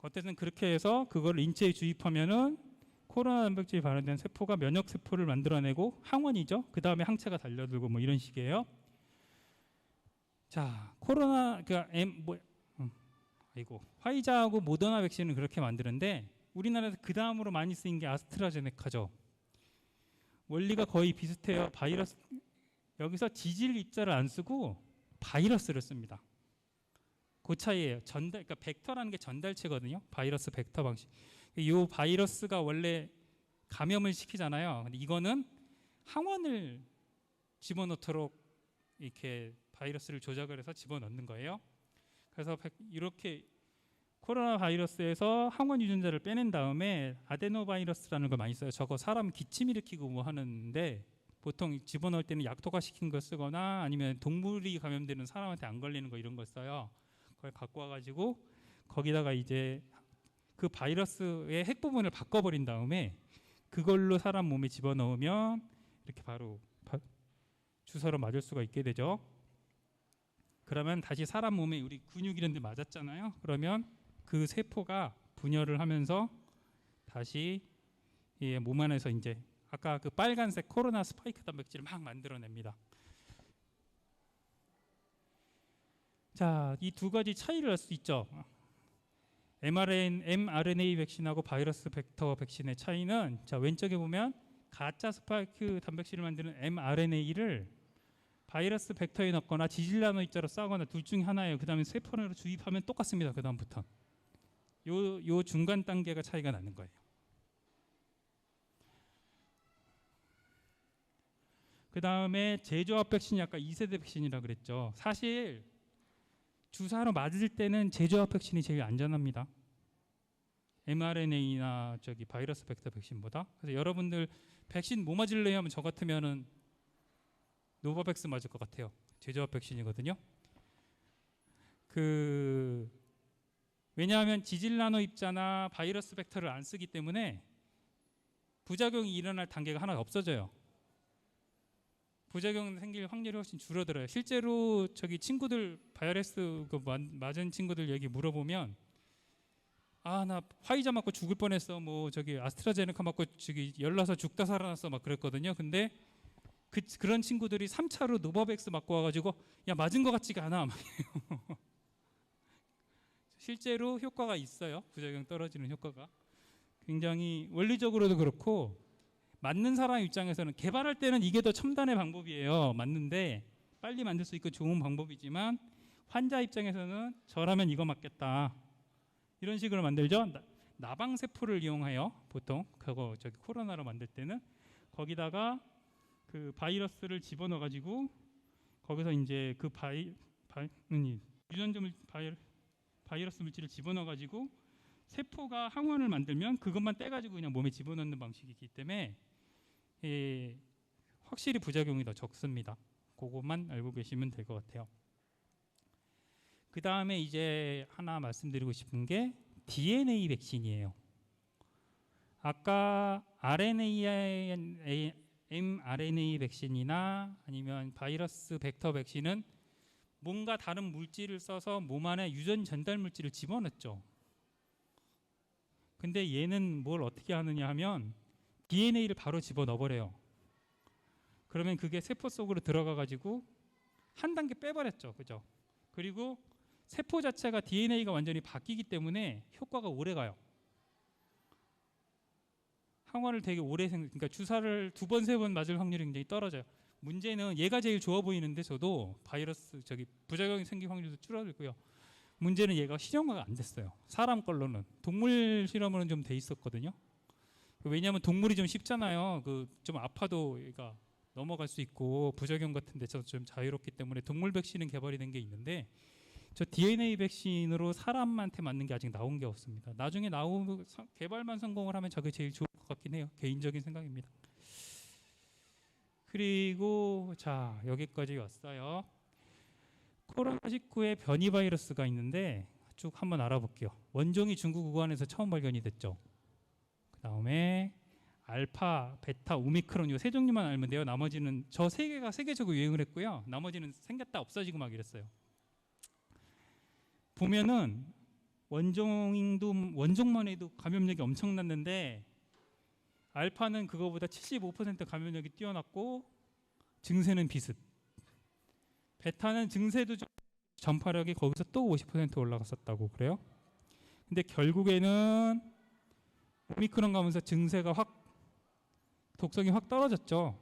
어쨌든 그렇게 해서 그걸 인체에 주입하면은 코로나 단백질이 발현된 세포가 면역 세포를 만들어내고 항원이죠. 그 다음에 항체가 달려들고 뭐 이런 식이에요. 자, 코로나 아이고 화이자하고 모더나 백신은 그렇게 만드는데 우리나라에서 그 다음으로 많이 쓰인 게 아스트라제네카죠. 원리가 거의 비슷해요. 바이러스 여기서 지질 입자를 안 쓰고 바이러스를 씁니다. 그 차이예요. 그러니까 벡터라는 게 전달체거든요. 바이러스 벡터 방식. 이 바이러스가 원래 감염을 시키잖아요. 근데 이거는 항원을 집어넣도록 이렇게 바이러스를 조작을 해서 집어넣는 거예요. 그래서 이렇게 코로나 바이러스에서 항원 유전자를 빼낸 다음에 아데노바이러스라는 걸 많이 써요. 저거 사람 기침 일으키고 뭐 하는데 보통 집어넣을 때는 약토화 시킨 걸 쓰거나 아니면 동물이 감염되는 사람한테 안 걸리는 거 이런 걸 써요. 그걸 갖고 와가지고 거기다가 이제 그 바이러스의 핵 부분을 바꿔버린 다음에 그걸로 사람 몸에 집어넣으면 이렇게 바로 주사로 맞을 수가 있게 되죠. 그러면 다시 사람 몸에 우리 근육 이런 데 맞았잖아요. 그러면 그 세포가 분열을 하면서 다시 몸 안에서 이제 아까 그 빨간색 코로나 스파이크 단백질을 막 만들어냅니다. 자, 이 두 가지 차이를 알 수 있죠. mRNA 백신하고 바이러스 벡터 백신의 차이는 자 왼쪽에 보면 가짜 스파이크 단백질을 만드는 mRNA를 바이러스 벡터에 넣거나 지질나노 입자로 싸거나 둘 중에 하나예요. 그 다음에 세포로 주입하면 똑같습니다. 그 다음부터 요 중간 단계가 차이가 나는 거예요. 그 다음에 제조합 백신이 아까 2세대 백신이라 그랬죠. 사실 주사로 맞을 때는 제조합 백신이 제일 안전합니다. mRNA나 저기 바이러스 벡터 백신보다. 그래서 여러분들 백신 뭐 맞을래요 하면 저 같으면은 노바백스 맞을 것 같아요. 제조합 백신이거든요. 왜냐하면 지질나노 입자나 바이러스 벡터를 안 쓰기 때문에 부작용이 일어날 단계가 하나 없어져요. 부작용 생길 확률이 훨씬 줄어들어요. 실제로 저기 친구들 바이러스 맞은 친구들 얘기 물어보면 나 화이자 맞고 죽을 뻔했어. 뭐 저기 아스트라제네카 맞고 저기 열나서 죽다 살아났어 막 그랬거든요. 근데 그런 친구들이 3차로 노바백스 맞고 와가지고 야 맞은 것 같지가 않아. 막 실제로 효과가 있어요. 부작용 떨어지는 효과가 굉장히 원리적으로도 그렇고 맞는 사람 입장에서는 개발할 때는 이게 더 첨단의 방법이에요. 맞는데 빨리 만들 수 있고 좋은 방법이지만 환자 입장에서는 저라면 이거 맞겠다. 이런 식으로 만들죠. 나방 세포를 이용하여 보통 그거 저기 코로나로 만들 때는 거기다가 그 바이러스를 집어넣어 가지고 거기서 이제 그 유전자 바이러스 물질을 집어넣어 가지고 세포가 항원을 만들면 그것만 떼 가지고 그냥 몸에 집어넣는 방식이기 때문에 확실히 부작용이 더 적습니다. 그것만 알고 계시면 될 것 같아요. 그 다음에 이제 하나 말씀드리고 싶은 게 DNA 백신이에요. 아까 mRNA 백신이나 아니면 바이러스 벡터 백신은 뭔가 다른 물질을 써서 몸 안에 유전 전달 물질을 집어넣죠. 근데 얘는 뭘 어떻게 하느냐 하면 DNA를 바로 집어넣어버려요. 그러면 그게 세포 속으로 들어가 가지고 한 단계 빼버렸죠. 그죠? 그리고 세포 자체가 DNA가 완전히 바뀌기 때문에 효과가 오래 가요. 항원을 되게 오래 그러니까 주사를 2번, 3번 맞을 확률이 굉장히 떨어져요. 문제는 얘가 제일 좋아 보이는데 저도 바이러스 저기 부작용이 생길 확률도 줄어들고요. 문제는 얘가 실험화가 안 됐어요. 사람 걸로는 동물 실험으로는 좀 돼 있었거든요. 왜냐하면 동물이 좀 쉽잖아요. 좀 아파도 얘가 넘어갈 수 있고 부작용 같은 데서 좀 자유롭기 때문에 동물 백신은 개발이 된 게 있는데 저 DNA 백신으로 사람한테 맞는 게 아직 나온 게 없습니다. 나중에 개발만 성공을 하면 저게 제일 좋을 것 같긴 해요. 개인적인 생각입니다. 그리고 자 여기까지 왔어요. 코로나19에 변이 바이러스가 있는데 쭉 한번 알아볼게요. 원종이 중국 우한에서 처음 발견이 됐죠. 그 다음에 알파, 베타, 오미크론 이 세 종류만 알면 돼요. 나머지는 저 세 개가 세계적으로 유행을 했고요. 나머지는 생겼다 없어지고 막 이랬어요. 보면은 원종만 해도 감염력이 엄청났는데 알파는 그거보다 75% 감염력이 뛰어났고 증세는 비슷. 베타는 증세도 전파력이 거기서 또 50% 올라갔었다고 그래요. 근데 결국에는 오미크론 가면서 증세가 독성이 확 떨어졌죠.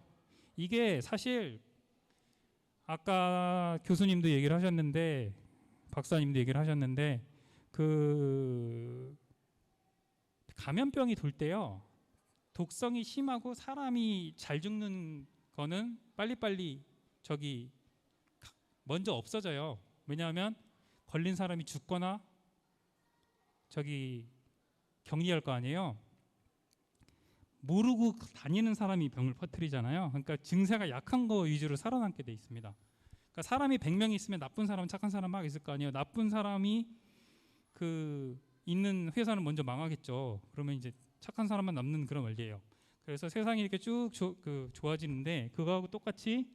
이게 사실 아까 교수님도 얘기를 하셨는데 박사님도 얘기를 하셨는데 그 감염병이 돌 때요. 독성이 심하고 사람이 잘 죽는 거는 빨리빨리 먼저 없어져요. 왜냐하면 걸린 사람이 죽거나 격리할 거 아니에요. 모르고 다니는 사람이 병을 퍼뜨리잖아요. 그러니까 증세가 약한 거 위주로 살아남게 돼 있습니다. 그러니까 사람이 100명이 있으면 나쁜 사람, 착한 사람 막 있을 거 아니에요. 나쁜 사람이 있는 회사는 먼저 망하겠죠. 그러면 이제 착한 사람만 남는 그런 원리예요. 그래서 세상이 이렇게 쭉 좋아지는데 그거하고 똑같이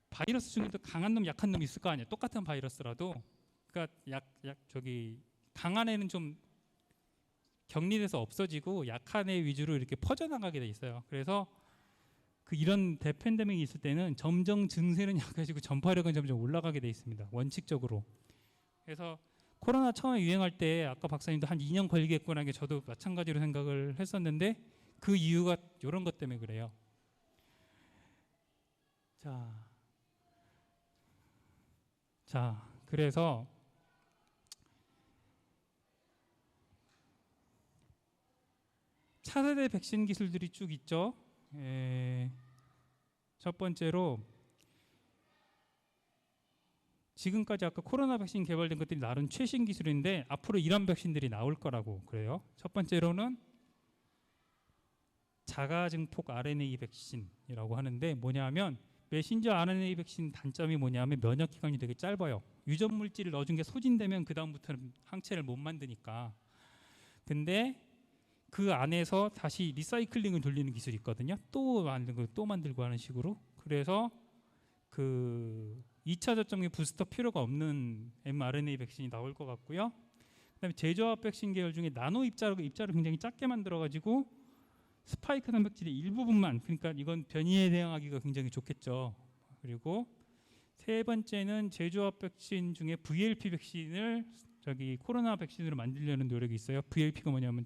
바이러스 중에도 강한 놈, 약한 놈이 있을 거 아니에요. 똑같은 바이러스라도. 그러니까 강한 애는 좀 격리돼서 없어지고 약한 애 위주로 이렇게 퍼져나가게 돼 있어요. 그래서 이런 대팬데믹이 있을 때는 점점 증세는 약해지고 전파력은 점점 올라가게 돼 있습니다. 원칙적으로. 그래서 코로나 처음에 유행할 때 아까 박사님도 한 2년 걸리겠구나 게 저도 마찬가지로 생각을 했었는데 그 이유가 이런 것 때문에 그래요. 자, 그래서 차세대 백신 기술들이 쭉 있죠. 첫 번째로 지금까지 아까 코로나 백신 개발된 것들이 나름 최신 기술인데 앞으로 이런 백신들이 나올 거라고 그래요. 첫 번째로는 자가증폭 RNA 백신이라고 하는데 뭐냐면 메신저 RNA 백신 단점이 뭐냐면 면역 기간이 되게 짧아요. 유전 물질을 넣어준 게 소진되면 그 다음부터는 항체를 못 만드니까. 근데 그 안에서 다시 리사이클링을 돌리는 기술이 있거든요. 또 만들고 하는 식으로. 그래서 2차 접종의 부스터 필요가 없는 mRNA 백신이 나올 것 같고요. 그다음에 제조합 백신 계열 중에 나노 입자를 굉장히 작게 만들어가지고 스파이크 단백질의 일부분만, 그러니까 이건 변이에 대응하기가 굉장히 좋겠죠. 그리고 세 번째는 제조합 백신 중에 VLP 백신을 코로나 백신으로 만들려는 노력이 있어요. VLP가 뭐냐면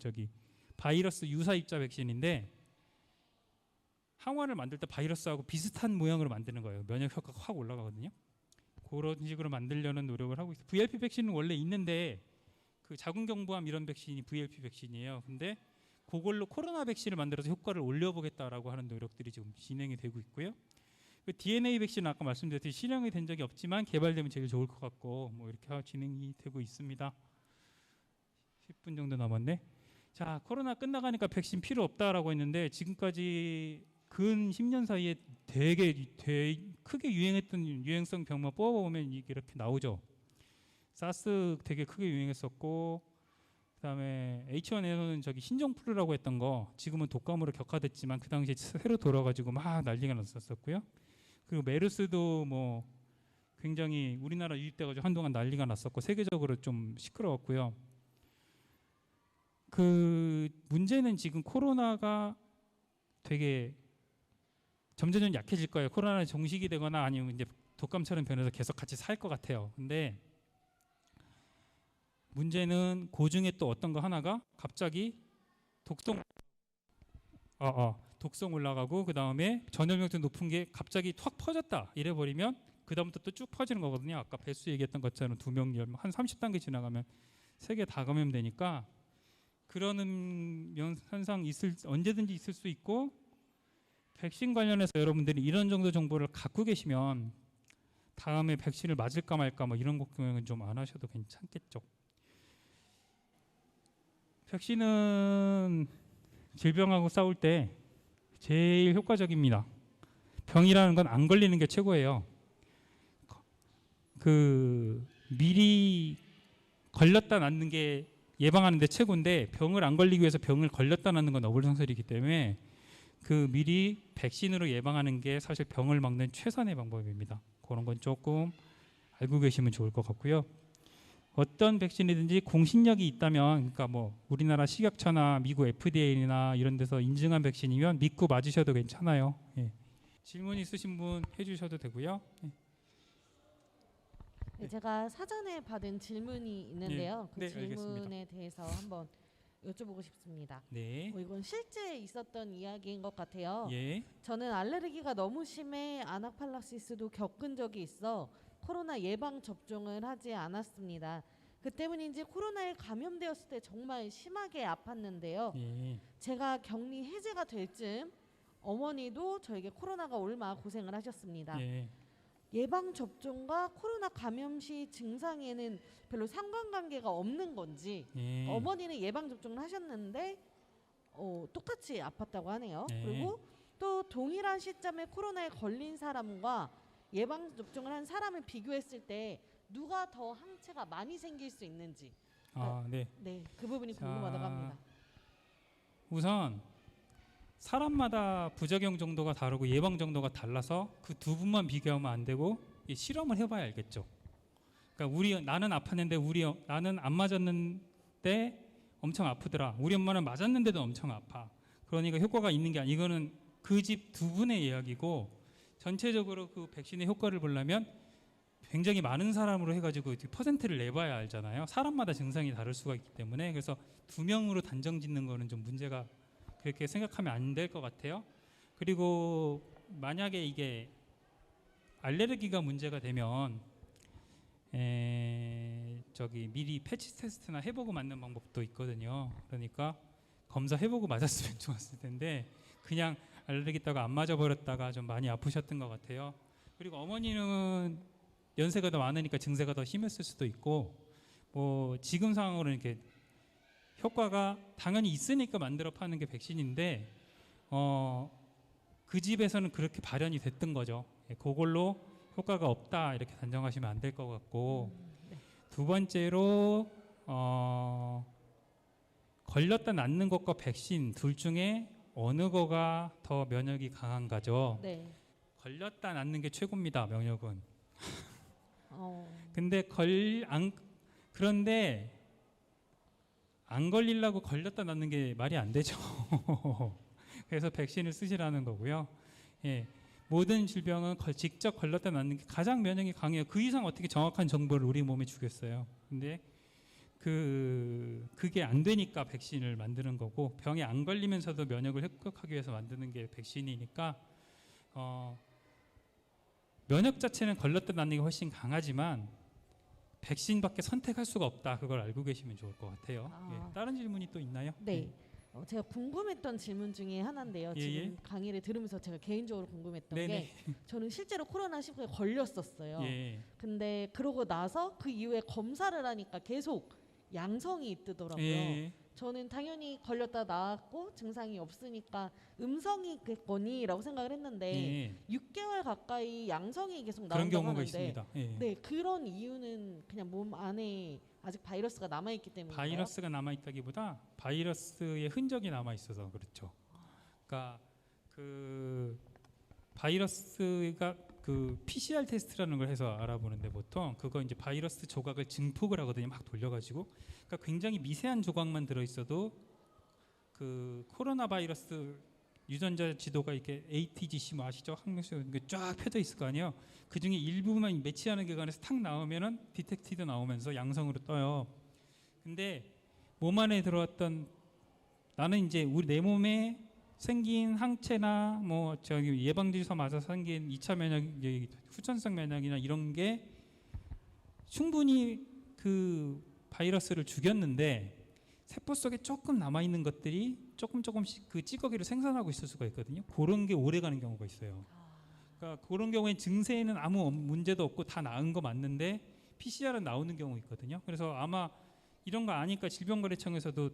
바이러스 유사 입자 백신인데 항원을 만들 때 바이러스하고 비슷한 모양으로 만드는 거예요. 면역 효과가 확 올라가거든요. 그런 식으로 만들려는 노력을 하고 있어요. VLP 백신은 원래 있는데 자궁경부암 이런 백신이 VLP 백신이에요. 근데 그걸로 코로나 백신을 만들어서 효과를 올려보겠다라고 하는 노력들이 지금 진행이 되고 있고요. DNA 백신은 아까 말씀드렸듯이 실행이 된 적이 없지만 개발되면 제일 좋을 것 같고 이렇게 진행이 되고 있습니다. 10분 정도 남았네. 자, 코로나 끝나가니까 백신 필요 없다라고 했는데 지금까지 근 10년 사이에 되게 크게 유행했던 유행성 병만 뽑아보면 이렇게 나오죠. 사스 되게 크게 유행했었고, 그다음에 H1N1은 신종플루라고 했던 거 지금은 독감으로 격화됐지만 그 당시에 새로 돌아가지고 막 난리가 났었고요. 그리고 메르스도 굉장히 우리나라 유입돼가지고 한동안 난리가 났었고 세계적으로 좀 시끄러웠고요. 문제는 지금 코로나가 되게 점점 약해질 거예요. 코로나는 종식이 되거나 아니면 이제 독감처럼 변해서 계속 같이 살 것 같아요. 근데 문제는 그 중에 또 어떤 거 하나가 갑자기 독성 올라가고 그 다음에 전염력도 높은 게 갑자기 확 퍼졌다 이래 버리면 그 다음부터 또 쭉 퍼지는 거거든요. 아까 배수 얘기했던 것처럼 2명 한 30단계 지나가면 3개 다 감염되니까 그런 현상 언제든지 있을 수 있고, 백신 관련해서 여러분들이 이런 정도 정보를 갖고 계시면 다음에 백신을 맞을까 말까 이런 걱정은 좀 안 하셔도 괜찮겠죠. 백신은 질병하고 싸울 때 제일 효과적입니다. 병이라는 건 안 걸리는 게 최고예요. 미리 걸렸다 낫는 게 예방하는 데 최고인데 병을 안 걸리기 위해서 병을 걸렸다 낫는 건 어불성설이기 때문에 미리 백신으로 예방하는 게 사실 병을 막는 최선의 방법입니다. 그런 건 조금 알고 계시면 좋을 것 같고요. 어떤 백신이든지 공신력이 있다면, 그러니까 우리나라 식약처나 미국 FDA나 이런 데서 인증한 백신이면 믿고 맞으셔도 괜찮아요. 예. 질문 있으신 분 해주셔도 되고요. 네, 제가 사전에 받은 질문이 있는데요. 그 네, 질문에 알겠습니다. 대해서 한번 여쭤보고 싶습니다. 네. 이건 실제 있었던 이야기인 것 같아요. 예. 저는 알레르기가 너무 심해 아나팔락시스도 겪은 적이 있어 코로나 예방 접종을 하지 않았습니다. 그 때문인지 코로나에 감염되었을 때 정말 심하게 아팠는데요. 예. 제가 격리 해제가 될 즈음 어머니도 저에게 코로나가 올마 고생을 하셨습니다. 예. 예방 접종과 코로나 감염 시 증상에는 별로 상관관계가 없는 건지 예. 어머니는 예방 접종을 하셨는데 똑같이 아팠다고 하네요. 네. 그리고 또 동일한 시점에 코로나에 걸린 사람과 예방 접종을 한 사람을 비교했을 때 누가 더 항체가 많이 생길 수 있는지 네. 네, 그 부분이 자, 궁금하다고 합니다. 우선 사람마다 부작용 정도가 다르고 예방 정도가 달라서 그 두 분만 비교하면 안 되고 실험을 해봐야 알겠죠. 그러니까 나는 아팠는데 나는 안 맞았는데 엄청 아프더라. 우리 엄마는 맞았는데도 엄청 아파. 그러니까 효과가 있는 게 아니고 이거는 그 집 두 분의 이야기고 전체적으로 그 백신의 효과를 보려면 굉장히 많은 사람으로 해가지고 퍼센트를 내봐야 알잖아요. 사람마다 증상이 다를 수가 있기 때문에 그래서 2명으로 단정 짓는 거는 좀 문제가 그렇게 생각하면 안 될 것 같아요. 그리고 만약에 이게 알레르기가 문제가 되면 미리 패치 테스트나 해보고 맞는 방법도 있거든요. 그러니까 검사 해보고 맞았으면 좋았을 텐데 그냥 알레르기 있다가 안 맞아버렸다가 좀 많이 아프셨던 것 같아요. 그리고 어머니는 연세가 더 많으니까 증세가 더 심했을 수도 있고 뭐 지금 상황으로는 이렇게 효과가 당연히 있으니까 만들어 파는 게 백신인데 그 집에서는 그렇게 발현이 됐던 거죠. 그걸로 효과가 없다 이렇게 단정하시면 안 될 것 같고 네. 두 번째로 걸렸다 낫는 것과 백신 둘 중에 어느 거가 더 면역이 강한가죠. 네. 걸렸다 낫는 게 최고입니다. 면역은. 근데 그런데 안 걸리려고 걸렸다 낫는 게 말이 안 되죠. 그래서 백신을 쓰시라는 거고요. 예, 모든 질병은 직접 걸렸다 낫는 게 가장 면역이 강해요. 그 이상 어떻게 정확한 정보를 우리 몸에 주겠어요. 근데 그게 안 되니까 백신을 만드는 거고 병에 안 걸리면서도 면역을 획득하기 위해서 만드는 게 백신이니까 면역 자체는 걸렸다 낫는 게 훨씬 강하지만 백신밖에 선택할 수가 없다. 그걸 알고 계시면 좋을 것 같아요. 예, 다른 질문이 또 있나요? 네. 제가 궁금했던 질문 중에 하나인데요. 예, 지금 강의를 들으면서 제가 개인적으로 궁금했던 네네. 게 저는 실제로 코로나19에 걸렸었어요. 예. 근데 그러고 나서 그 이후에 검사를 하니까 계속 양성이 뜨더라고요. 예. 저는 당연히 걸렸다 나았고 증상이 없으니까 음성이겠거니라고 생각을 했는데 예. 6개월 가까이 양성이 계속 그런 나온다고 경우가 하는데 있습니다. 예. 네, 그런 이유는 그냥 몸 안에 아직 바이러스가 남아 있기 때문인가요? 바이러스가 남아 있다기보다 바이러스의 흔적이 남아 있어서 그렇죠. 그러니까 그 바이러스가 그 PCR 테스트라는 걸 해서 알아보는데 보통 그거 이제 바이러스 조각을 증폭을 하거든요. 막 돌려가지고 그러니까 굉장히 미세한 조각만 들어 있어도 그 코로나 바이러스 유전자 지도가 이렇게 ATGC 뭐 아시죠? 항명수 이게 쫙 펴져 있을 거 아니에요. 그 중에 일부만 매치하는 기관에서 탁 나오면은 디텍티드 나오면서 양성으로 떠요. 근데 몸 안에 들어왔던 나는 이제 우리 내 몸에 생긴 항체나 뭐 저기 예방주사 맞아서 생긴 2차 면역, 후천성 면역이나 이런 게 충분히 그 바이러스를 죽였는데 세포 속에 조금 남아 있는 것들이 조금씩 그 찌꺼기를 생산하고 있을 수가 있거든요. 그런 게 오래 가는 경우가 있어요. 그러니까 그런 경우엔 증세에는 아무 문제도 없고 다 나은 거 맞는데 PCR은 나오는 경우 있거든요. 그래서 아마 이런 거 아니까 질병관리청에서도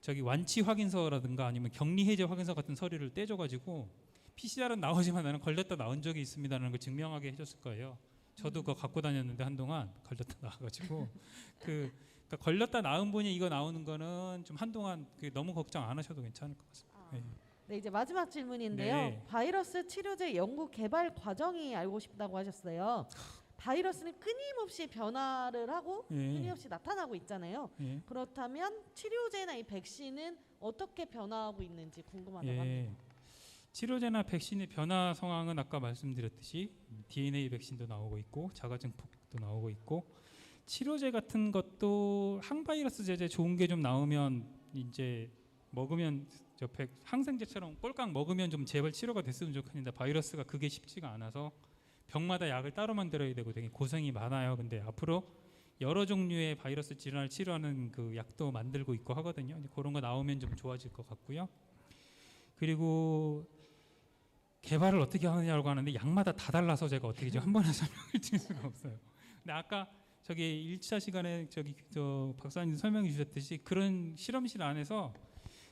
저기 완치 확인서라든가 아니면 격리 해제 확인서 같은 서류를 떼줘가지고 PCR은 나오지만 나는 걸렸다 나온 적이 있습니다라는 걸 증명하게 해줬을 거예요. 저도 그거 갖고 다녔는데 한동안 걸렸다 나와가지고 그러니까 걸렸다 나은 분이 이거 나오는 거는 좀 한동안 너무 걱정 안 하셔도 괜찮을 것 같습니다. 네. 네, 이제 마지막 질문인데요. 네. 바이러스 치료제 연구 개발 과정이 알고 싶다고 하셨어요. 바이러스는 끊임없이 변화를 하고 예. 끊임없이 나타나고 있잖아요. 예. 그렇다면 치료제나 이 백신은 어떻게 변화하고 있는지 궁금하다고 예. 합니다. 치료제나 백신의 변화 상황은 아까 말씀드렸듯이 DNA 백신도 나오고 있고 자가증폭도 나오고 있고 치료제 같은 것도 항바이러스 제제 좋은 게 좀 나오면 이제 먹으면 항생제처럼 꼴깍 먹으면 좀 제발 치료가 됐으면 좋겠는데 바이러스가 그게 쉽지가 않아서 병마다 약을 따로 만들어야 되고 되게 고생이 많아요. 근데 앞으로 여러 종류의 바이러스 질환을 치료하는 그 약도 만들고 있고 하거든요. 이제 그런 거 나오면 좀 좋아질 것 같고요. 그리고 개발을 어떻게 하느냐고 하는데 약마다 다 달라서 제가 어떻게 좀 한 번에 설명을 드릴 수가 없어요. 근데 아까 저기 1차 시간에 저 박사님 설명해 주셨듯이 그런 실험실 안에서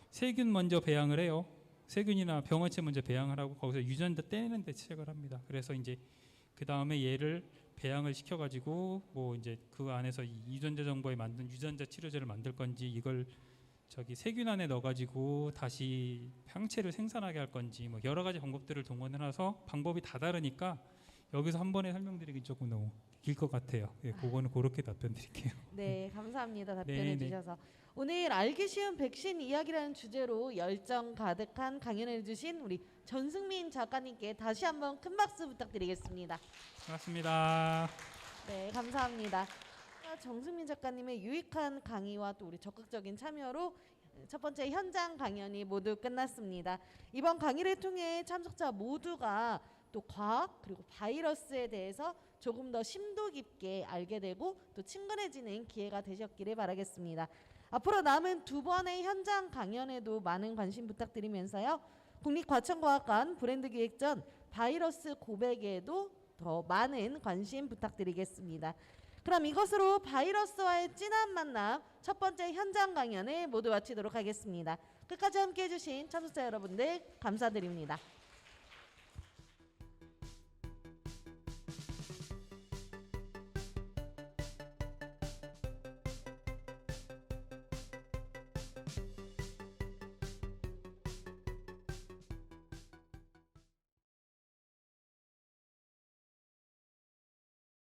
세균 먼저 배양을 해요. 세균이나 병원체 먼저 배양을 하고 거기서 유전자 떼내는 데 시작을 합니다. 그래서 이제 그 다음에 얘를 배양을 시켜가지고 뭐 이제 그 안에서 이 유전자 정보에 만든 유전자 치료제를 만들 건지 이걸 저기 세균 안에 넣어가지고 다시 항체를 생산하게 할 건지 뭐 여러 가지 방법들을 동원을 해서 방법이 다 다르니까 여기서 한 번에 설명드리기 조금 너무 길 것 같아요. 예, 그거는 그렇게 답변드릴게요. 네, 감사합니다. 답변해 네, 네. 주셔서. 오늘 알기 쉬운 백신 이야기라는 주제로 열정 가득한 강연을 해주신 우리 전승민 작가님께 다시 한번 큰 박수 부탁드리겠습니다. 반갑습니다. 네, 감사합니다. 정승민 작가님의 유익한 강의와 또 우리 적극적인 참여로 첫 번째 현장 강연이 모두 끝났습니다. 이번 강의를 통해 참석자 모두가 또 과학 그리고 바이러스에 대해서 조금 더 심도 깊게 알게 되고 또 친근해지는 기회가 되셨기를 바라겠습니다. 앞으로 남은 두 번의 현장 강연에도 많은 관심 부탁드리면서요. 국립과천과학관 브랜드기획전 바이러스 고백에도 더 많은 관심 부탁드리겠습니다. 그럼 이것으로 바이러스와의 진한 만남 첫 번째 현장 강연을 모두 마치도록 하겠습니다. 끝까지 함께해 주신 참석자 여러분들 감사드립니다.